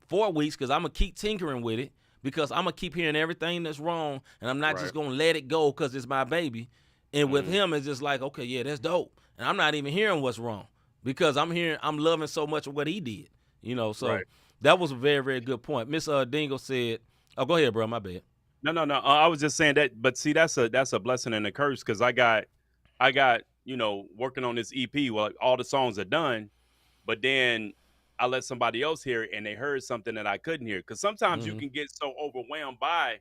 4 weeks because I'm gonna keep tinkering with it. Because I'm going to keep hearing everything that's wrong, and I'm not just going to let it go because it's my baby. And with him, it's just like, okay, yeah, that's dope. And I'm not even hearing what's wrong because I'm loving so much of what he did. You know, so that was a very, very good point. Miss Dingle said, oh, go ahead, bro, my bad. No. I was just saying that, but see, that's a blessing and a curse because I got I got, working on this EP, well, all the songs are done, but then I let somebody else hear it and they heard something that I couldn't hear. Because sometimes you Mhm. can get so overwhelmed by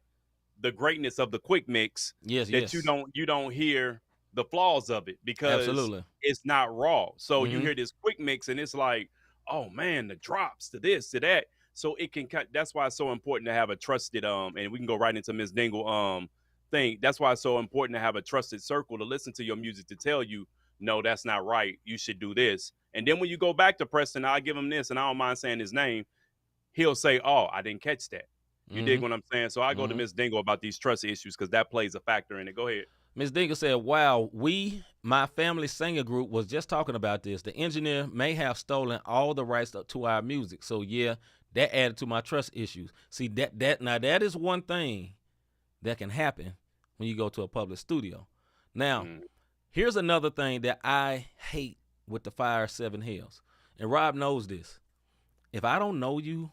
the greatness of the quick mix Yes, that yes. you don't hear the flaws of it because Absolutely. it's not raw. So you Mhm. hear this quick mix and it's like, oh man, the drops to this to that. So it can cut. That's why it's so important to have a trusted and we can go right into Miss Dingle thing. That's why it's so important to have a trusted circle to listen to your music to tell you, no, that's not right. You should do this. And then when you go back to Preston, I'll give him this, and I don't mind saying his name. He'll say, "Oh, I didn't catch that." You dig Mhm. what I'm saying? So I go to Mhm. Miss Dingle about these trust issues because that plays a factor in it. Go ahead. Ms. Dingle said, wow, my family singer group was just talking about this. The engineer may have stolen all the rights to our music. So yeah, that added to my trust issues. See, that is one thing that can happen when you go to a public studio. Now, Mm, here's another thing that I hate with the Fire 7 Hells. And Rob knows this. If I don't know you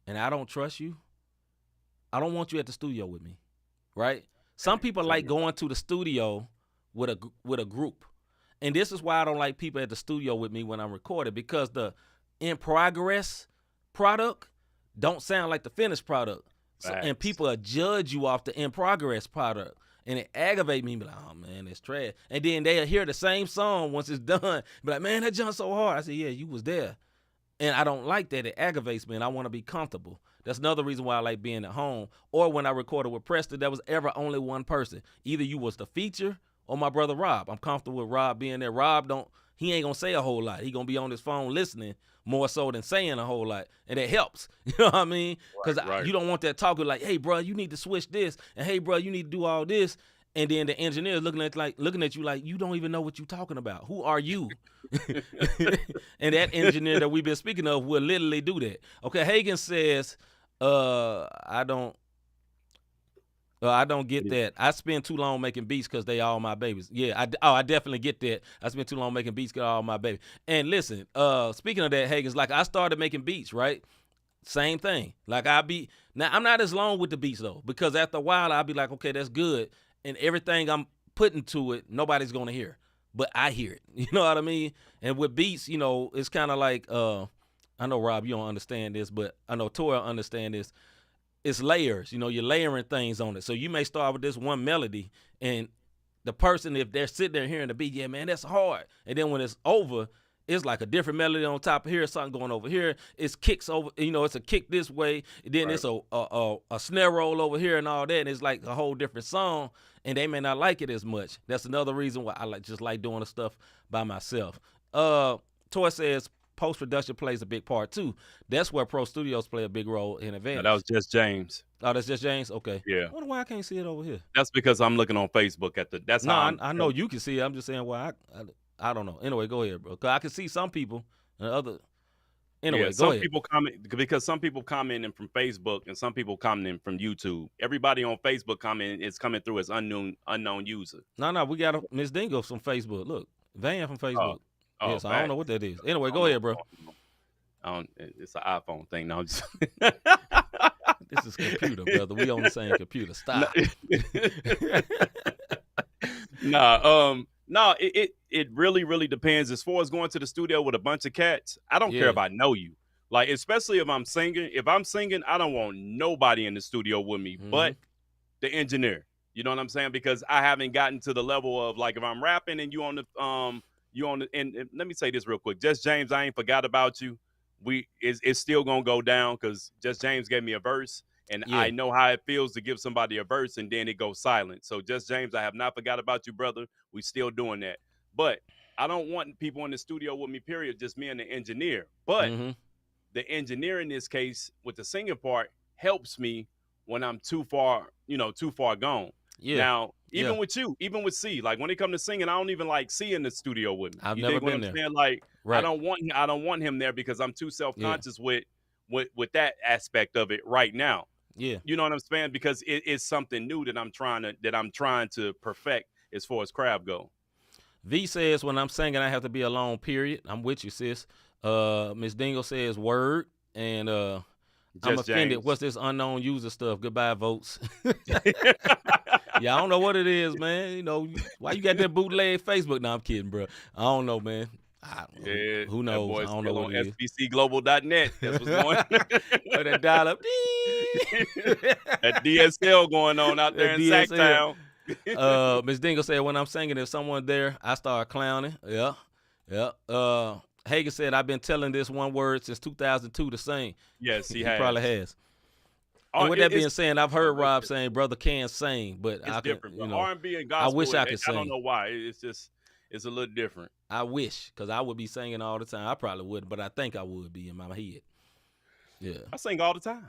and I don't trust you, I don't want you at the studio with me, right? Some people tell like me about going to the studio with a group, and this is why I don't like people at the studio with me when I'm recording, because the in progress product don't sound like the finished product. So, and facts. people judge you off the in progress product, and it aggravates me. Be like, oh man, it's trash. And then they'll hear the same song once it's done. Be like, man, that jumped so hard. I said, yeah, you was there. And I don't like that. It aggravates me, and I want to be comfortable. That's another reason why I like being at home. Or when I recorded with Preston, there was ever only one person. Either you was the feature or my brother Rob. I'm comfortable with Rob being there. He ain't gonna say a whole lot. He gonna be on his phone listening more so than saying a whole lot, and it helps. You know what I mean? Because Right. you don't want that talking like, hey, bro, you need to switch this, and hey, bro, you need to do all this. And then the engineer is looking at you like you don't even know what you're talking about. Who are you? And that engineer that we've been speaking of will literally do that. Okay, Hagen says, I don't get that. I spend too long making beats because they all my babies. Yeah, I definitely get that. I spend too long making beats because all my babies. And listen, speaking of that, Hagen's like I started making beats, right? Same thing. Like now I'm not as long with the beats though, because after a while I'll be like, okay, that's good. And everything I'm putting to it, nobody's gonna hear. But I hear it. You know what I mean? And with beats, it's kinda like I know Rob, you don't understand this, but I know Tori understand this. It's layers, you're layering things on it. So you may start with this one melody, and the person, if they're sitting there hearing the beat, yeah, man, that's hard. And then when it's over, it's like a different melody on top of here, something going over here. It's kicks over, it's a kick this way. Then Right. it's a snare roll over here and all that. And it's like a whole different song, and they may not like it as much. That's another reason why I just like doing the stuff by myself. Toy says post-production plays a big part too. That's where Pro Studios play a big role in No, advantage. that was just James. Oh, that's just James? Okay. Yeah. I wonder why I can't see it over here. That's because I'm looking on Facebook that's No, how I'm I know you can see it. I'm just saying why I don't know. Anyway, go ahead, bro. 'Cause I can see some people and other. Anyway, go some ahead. people comment because some people commenting from Facebook and some people commenting from YouTube. Everybody on Facebook comment is coming through as unknown user. No, we got Miss Dingo from Facebook. Look, Van from Facebook. Oh, Yes, I don't know facts. what that is. Anyway, I go don't ahead, know. bro. It's an iPhone thing. No, I'm just This is computer, brother. We on the same computer. Stop. No, it really, really depends. As far as going to the studio with a bunch of cats, I don't care Yeah. if I know you. Like, especially if I'm singing. If I'm singing, I don't want nobody in the studio with me but the engineer. You know what I'm saying? Because I haven't gotten to the level of like if I'm rapping and you on the and let me say this real quick. Just James, I ain't forgot about you. It's still gonna go down because Just James gave me a verse. And Yeah. I know how it feels to give somebody a verse and then it goes silent. So Just James, I have not forgot about you, brother. We still doing that. But I don't want people in the studio with me, period. Just me and the engineer. But the engineer in this case with the singing part helps me when I'm too far gone. Yeah. Now, even Yeah. with you, even with C, like when it comes to singing, I don't even like C in the studio with me. I've You never dig what been I'm there. saying? Like Right. I don't want him there because I'm too self-conscious with that aspect of it right now. Yeah. You know what I'm saying? Because it's something new that I'm trying to perfect as far as craft go. V says when I'm singing, I have to be alone. Period. I'm with you, sis. Miss Dingle says word, and I'm Just offended. James. What's this unknown user stuff? Goodbye, votes. Yeah, I don't know what it is, man. You know, why you got that bootleg Facebook? No, I'm kidding, bro. I don't know, man. Yeah, Who that knows? I boy's don't know still what on it is. SBCglobal.net. That's what's going on. Or that dial up. That DSL going on out there That in DSL. Sacktown. Miss Dingle said, when I'm singing, if someone there, I start clowning. Yeah. Hagen said, I've been telling this one word since 2002 to sing. Yes, he probably has. Oh, And with that being it's said, I've heard Rob saying, brother can sing, but I can, different. you know, R&B and I gospel, wish I could I sing. don't know why. It's a little different. I wish, because I would be singing all the time. I probably wouldn't, but I think I would be in my head. Yeah. I sing all the time.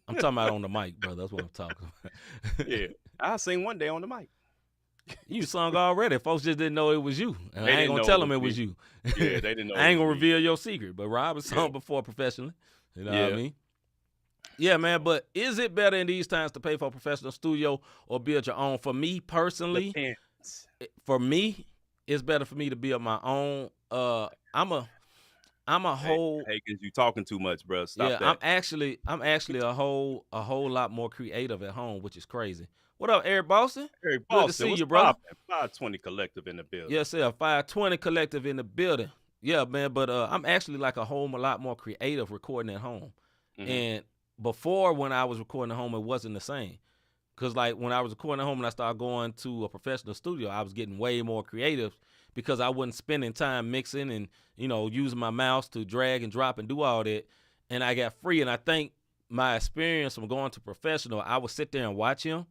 I'm talking about on the mic, brother. That's what I'm talking about. Yeah. I sing one day on the mic. You sung already. Folks just didn't know it was you. And I ain't going to know tell it them it was was me. you. Yeah, they didn't know. I ain't it going to was me. reveal your secret, but Rob has sung before professionally. You know what I Yeah. mean? Yeah, man, but is it better in these times to pay for a professional studio or build your own? For me personally, Depends. for me, it's better for me to build my own. I'm a whole. Hey, cause you talking too much, bro. Stop Yeah, that. I'm actually a whole lot more creative at home, which is crazy. What up, Eric Boston? Hey, Good to Boston, see what's you, brother. poppin'? 520 Collective in the building. Yes, sir. 520 Collective in the building. Yeah, man. But I'm actually like a lot more creative recording at home. Mhm. And before, when I was recording at home, it wasn't the same. Because like when I was recording at home and I started going to a professional studio, I was getting way more creative because I wasn't spending time mixing and, you know, using my mouse to drag and drop and do all that. And I got free. And I think my experience from going to professional, I would sit there and watch him.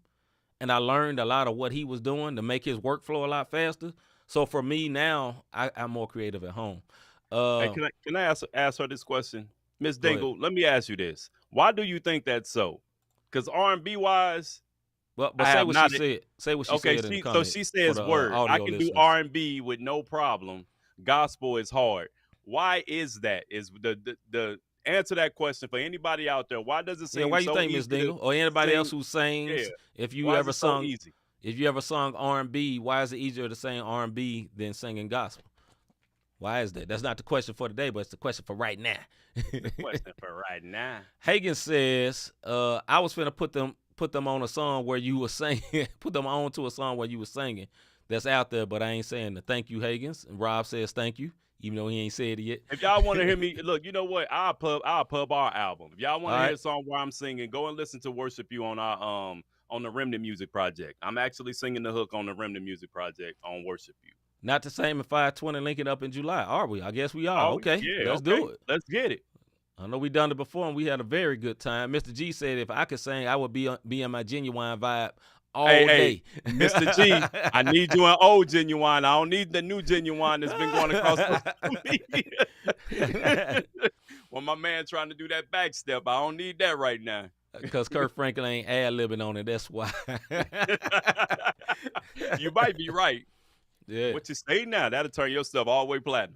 And I learned a lot of what he was doing to make his workflow a lot faster. So for me now, I'm more creative at home. Hey, can I ask her this question? Miss Go ahead. Dingle, let me ask you this. Why do you think that's so? Because R&B wise, But I say have what not- she said. Say what she okay, said in the so comments she for says the, word. I audio can listeners. do R&B with no problem. Gospel is hard. Why is that? Is the answer that question for anybody out there? Why does it seem Yeah, why you so think, easy Miss to Dingle, or anybody sing- else who sings? Yeah. If you Why is ever it so sung, easy? if you ever sung R&B, why is it easier to sing R&B than singing gospel? Why is that? That's not the question for today, but it's the question for right now. The question for right now. Hagen says, I was finna put them on a song where you were singing, put them on to a song where you were singing that's out there, but I ain't saying the thank you, Hagens. And Rob says thank you, even though he ain't said it yet. If y'all want to hear me, look, you know what? I'll pub our album. If y'all want to All hear right. a song where I'm singing, go and listen to Worship You on our on the Remnant Music Project. I'm actually singing the hook on the Remnant Music Project on Worship You. Not the same in 520 linking up in July, are we? I guess we are. Okay, yeah, let's do it. Let's get it. I know we done it before, and we had a very good time. Mr. G said if I could sing, I would be in my Genuine vibe all day. Mr. G, I need you an old Genuine. I don't need the new Genuine that's been going across social media. Well, my man trying to do that back step, I don't need that right now. Because Kurt Franklin ain't ad-libbing on it, that's why. You might be right. Yeah. What you say now, that'll turn your stuff all the way platinum.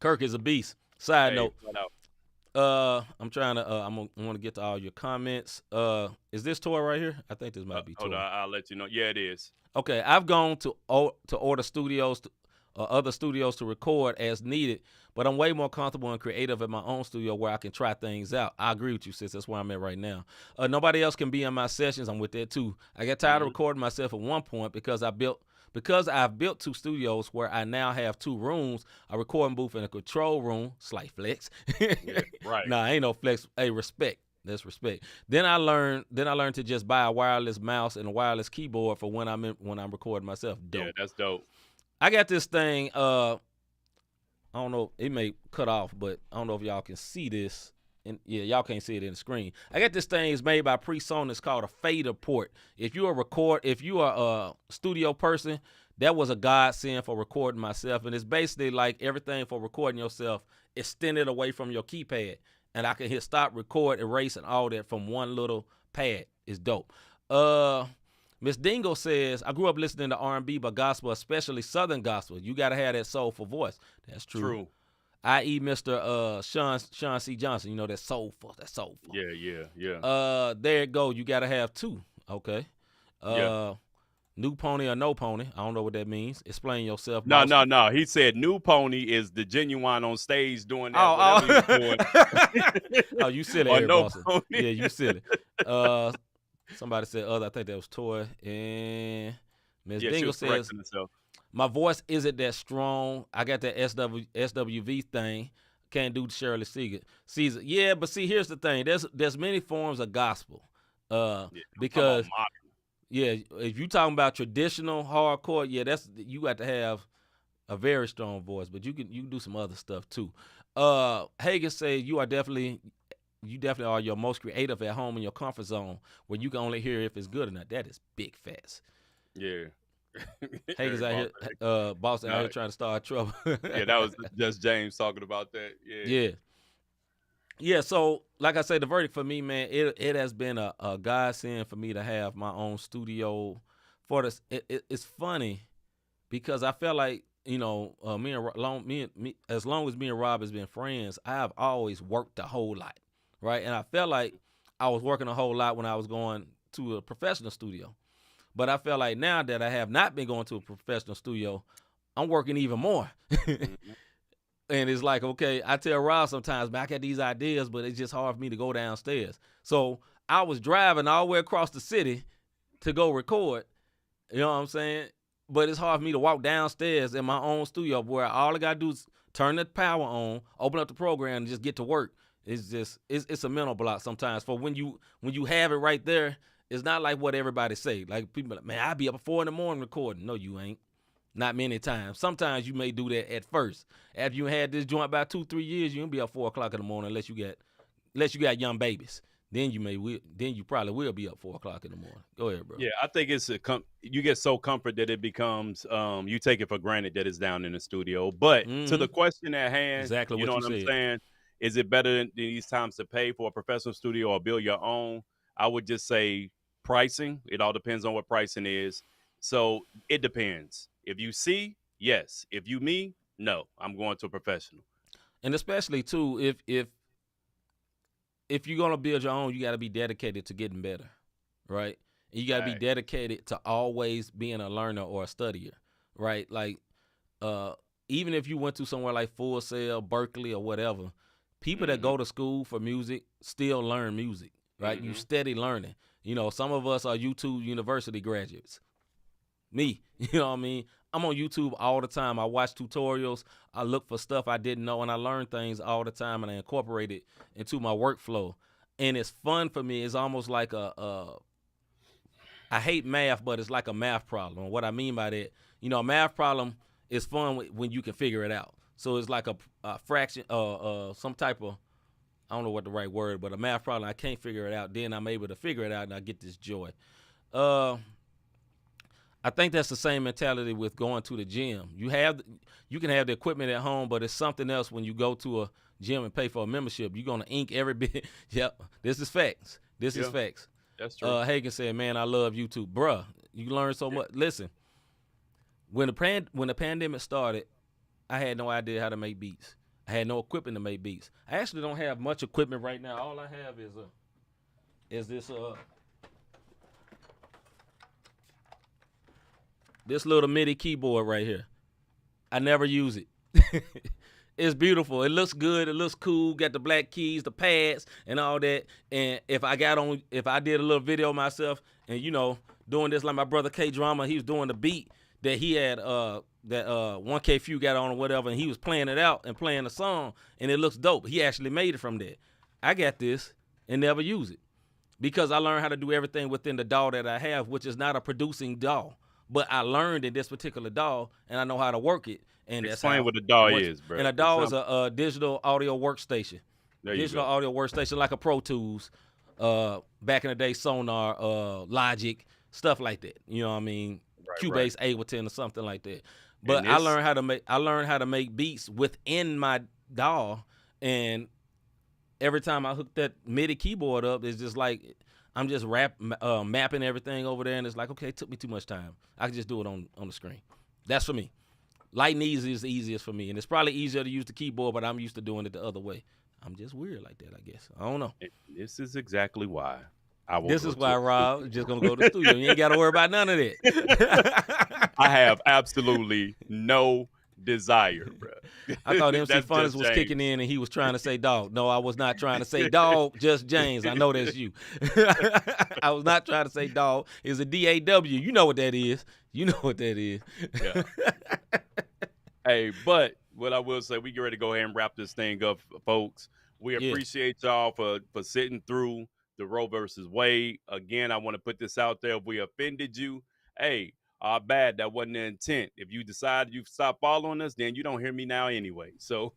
Kirk is a beast. Side Hey, note, flat out. I'm trying to I want to get to all your comments. Is this toy right here? I think this might be toy. Hold on, I'll let you know. Yeah, it is. Okay, I've gone to order studios other studios to record as needed, but I'm way more comfortable and creative in my own studio where I can try things out. I agree with you, sis. That's where I'm at right now. Nobody else can be in my sessions. I'm with that too. I got tired of recording myself at one point because I've built 2 studios where I now have 2 rooms, a recording booth and a control room. Slight flex. Yeah, right. Nah, ain't no flex. Hey, respect. That's respect. Then I learned to just buy a wireless mouse and a wireless keyboard for when I'm recording myself. Dope. Yeah, that's dope. I got this thing. I don't know. It may cut off, but I don't know if y'all can see this. And yeah, y'all can't see it in the screen. I got this thing. It's made by PreSonus. It's called a fader port. If you are a studio person, that was a godsend for recording myself. And it's basically like everything for recording yourself extended away from your keypad. And I can hit stop, record, erase, and all that from one little pad. It's dope. Miss Dingle says, I grew up listening to R&B, but gospel, especially Southern gospel. You got to have that soulful voice. That's true. True. I.e. Mr. Sean C. Johnson. You know, that's soulful. That's soulful. Yeah. There it go. You got to have 2. Okay. Yeah. New pony or no pony. I don't know what that means. Explain yourself. No. He said new pony is the Genuine on stage doing that. Whatever he's doing. Oh, you silly, Or Eric no Boston. pony. Yeah, you silly. Somebody said other. I think that was Toy. And Ms. Yeah, she Dingle was says, correcting herself. my voice isn't that strong. I got that SWV thing. Can't do Shirley Caesar. Yeah, but see, here's the thing. There's many forms of gospel. Yeah, Because I'm talking about yeah, if you talking about traditional hardcore, yeah, you got to have a very strong voice, but you can do some other stuff too. Hagen says you definitely are your most creative at home in your comfort zone where you can only hear if it's good or not. That is big facts. Yeah. Hagen's out here, boss out here trying to start trouble. Yeah, that was just James talking about that. Yeah. Yeah, so like I said, the verdict for me, man, it has been a godsend for me to have my own studio for this. It's funny because I felt like, as long as me and Rob has been friends, I have always worked a whole lot, right? And I felt like I was working a whole lot when I was going to a professional studio. But I felt like now that I have not been going to a professional studio, I'm working even more. And it's like, okay, I tell Rob sometimes, man, I got these ideas, but it's just hard for me to go downstairs. So I was driving all the way across the city to go record, you know what I'm saying? But it's hard for me to walk downstairs in my own studio where all I got to do is turn the power on, open up the program, and just get to work. It's a mental block sometimes. For when you have it right there, it's not like what everybody say. Like people like, man, I'll be up at 4 a.m. recording. No, you ain't. Not many times. Sometimes you may do that at first. After you had this joint about 2-3 years, you won't be up 4 o'clock in the morning unless you got young babies. Then you probably will be up 4 o'clock in the morning. Go ahead, bro. Yeah, I think it's you get so comfort that it becomes you take it for granted that it's down in the studio. But to the question at hand, exactly you know what I'm saying? Is it better in these times to pay for a professional studio or build your own? I would just say pricing. It all depends on what pricing is. So it depends. If you see, yes. If you me, no. I'm going to a professional. And especially too, if you're gonna build your own, you got to be dedicated to getting better, right? And you got to be dedicated to always being a learner or a studier, right? Like, even if you went to somewhere like Full Sail, Berkeley, or whatever, people that go to school for music still learn music, right? You steady learning. You know, some of us are YouTube University graduates. Me, you know what I mean? I'm on YouTube all the time. I watch tutorials. I look for stuff I didn't know, and I learn things all the time, and I incorporate it into my workflow. And it's fun for me. It's almost like I hate math, but it's like a math problem. And what I mean by that, a math problem is fun when you can figure it out. So it's like a fraction, some type of, I don't know what the right word, but a math problem, I can't figure it out. Then I'm able to figure it out, and I get this joy. I think that's the same mentality with going to the gym. You can have the equipment at home, but it's something else when you go to a gym and pay for a membership. You're going to ink every bit. Yep, this is facts. This is facts. That's true. Hagen said, man, I love YouTube. Bruh, you learn so much. Listen, when the pandemic started, I had no idea how to make beats. I had no equipment to make beats. I actually don't have much equipment right now. All I have is this little MIDI keyboard right here. I never use it. It's beautiful. It looks good. It looks cool. Got the black keys, the pads, and all that. And if I did a little video myself and, doing this like my brother K Drama, he was doing the beat that he had, that 1K Few got on or whatever, and he was playing it out and playing the song, and it looks dope. He actually made it from that. I got this and never use it because I learned how to do everything within the DAW that I have, which is not a producing DAW. But I learned in this particular DAW, and I know how to work it. And explain what a DAW is, bro. And a DAW is a digital audio workstation. Digital audio workstation like a Pro Tools, back in the day, Sonar, Logic, stuff like that. You know what I mean? Cubase, Ableton, or something like that. But I learned how to make beats within my DAW, and every time I hook that MIDI keyboard up, it's just like I'm just mapping everything over there, and it's like, okay, it took me too much time. I can just do it on the screen. That's for me. Light and easy is the easiest for me, and it's probably easier to use the keyboard, but I'm used to doing it the other way. I'm just weird like that, I guess. I don't know. This is exactly why This is why Rob is just going to go to the studio. You ain't got to worry about none of that. I have absolutely no desire, bro. I thought MC That's Funness just was James. kicking in and he was trying to say dog. No, I was not trying to say dog, just James. I know that's you. I was not trying to say dog. It's a D-A-W. You know what that is. You know what that is. Yeah. Hey, but what I will say, we get ready to go ahead and wrap this thing up, folks. We Yeah. appreciate y'all for sitting through the Roe versus Wade. Again, I want to put this out there. If we offended you, hey, our bad. That wasn't the intent. If you decide you stop following us, then you don't hear me now anyway. So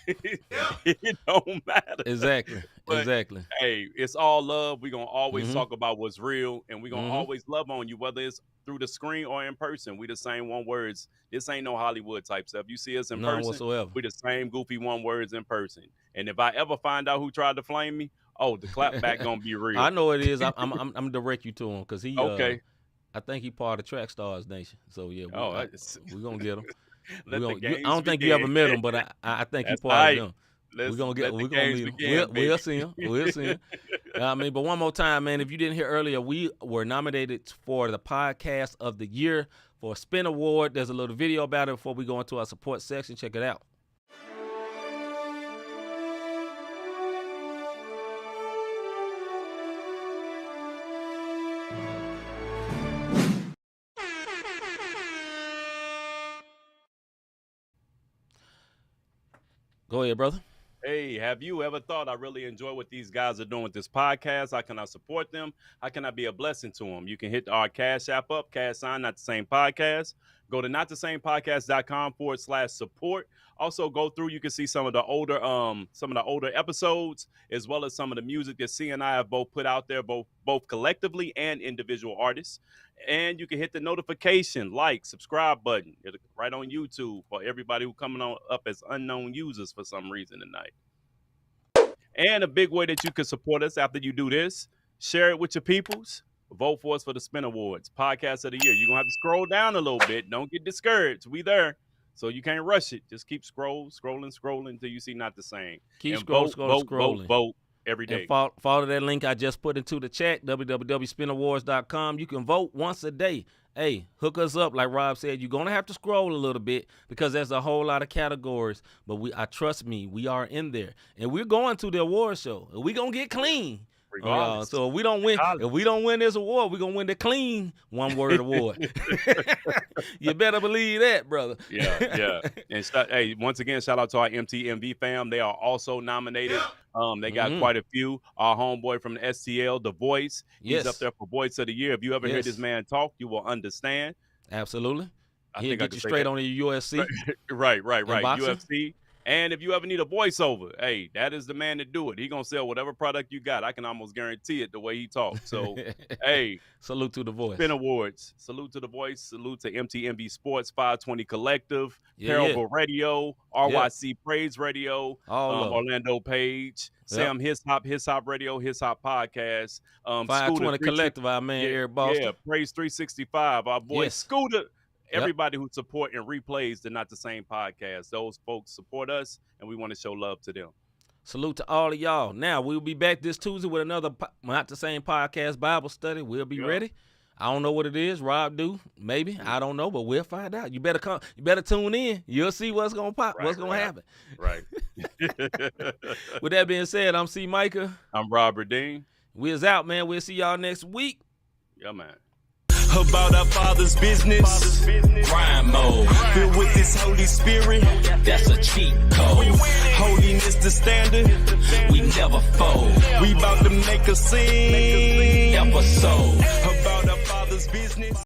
it don't matter. Exactly. But, Exactly. Hey, it's all love. We're going to always Mhm. talk about what's real, and we're going to Mhm. always love on you, whether it's through the screen or in person. We the same one words. This ain't no Hollywood type stuff. You see us in None person, whatsoever. we the same goofy one words in person. And if I ever find out who tried to flame me, oh, the clap back gonna be real. I know it is. I'm direct you to him because he. Okay. I think he part of Track Stars Nation. So yeah, we're gonna get him. Let the I games don't think you begin. ever met him, but I think he That's part right. of them. Let's We're gonna let the meet games him. begin, We'll baby. see him. We'll see him. I mean, but one more time, man. If you didn't hear earlier, we were nominated for the Podcast of the Year for a Spin Award. There's a little video about it before we go into our support section. Check it out. Go ahead, brother. Hey, have you ever thought I really enjoy what these guys are doing with this podcast? How can I support them? How can I be a blessing to them? You can hit our Cash App up, cash sign, Not the Same Podcast. Go to notthesamepodcast.com/support. Also go through, you can see some of the older episodes, as well as some of the music that C and I have both put out there, both collectively and individual artists. And you can hit the notification, like, subscribe button right on YouTube for everybody who coming on up as unknown users for some reason tonight. And a big way that you can support us after you do this, share it with your peoples. Vote for us for the Spin Awards, Podcast of the Year. You're going to have to scroll down a little bit. Don't get discouraged. We there. So you can't rush it. Just keep scrolling until you see Not the Same. Keep and scrolling. vote every day. And follow that link I just put into the chat, www.spinawards.com. You can vote once a day. Hey, hook us up. Like Rob said, you're going to have to scroll a little bit because there's a whole lot of categories. But trust me, we are in there. And we're going to the award show. We're going to get clean. Regardless. So if we don't win this award, we're going to win the clean one-word award. You better believe that, brother. Yeah. And hey, once again, shout out to our MTMV fam. They are also nominated. They got quite a few. Our homeboy from the STL, The Voice. He's up there for Voice of the Year. If you ever hear this man talk, you will understand. Absolutely. He'll get you say straight that. on the UFC. Right. boxing. UFC. And if you ever need a voiceover, hey, that is the man to do it. He gonna sell whatever product you got. I can almost guarantee it the way he talks. So, hey, salute to The Voice. Spin Awards. Salute to The Voice. Salute to MTMV Sports, 520 Collective, Parable Radio, RYC Praise Radio, Orlando Page, Sam His Hop Radio, His Hop Podcast, 520 Collective, our man Eric Boston. Yeah, Praise 365, our boy Scooter. Everybody who support and replays the Not the Same Podcast, those folks support us, and we want to show love to them. Salute to all of y'all. Now, we'll be back this Tuesday with another Not the Same Podcast Bible study. We'll be ready. I don't know what it is. Rob do. Maybe. I don't know, but we'll find out. You better come. You better tune in. You'll see what's going to pop, what's going to happen. Right. With that being said, I'm C. Micah. I'm Robert Dean. We is out, man. We'll see y'all next week. Yeah, man. About our Father's business, crime mode. Filled with this Holy Spirit, that's a cheat code. Holiness the standard, we never fold. We about to make a scene, episode. About our Father's business.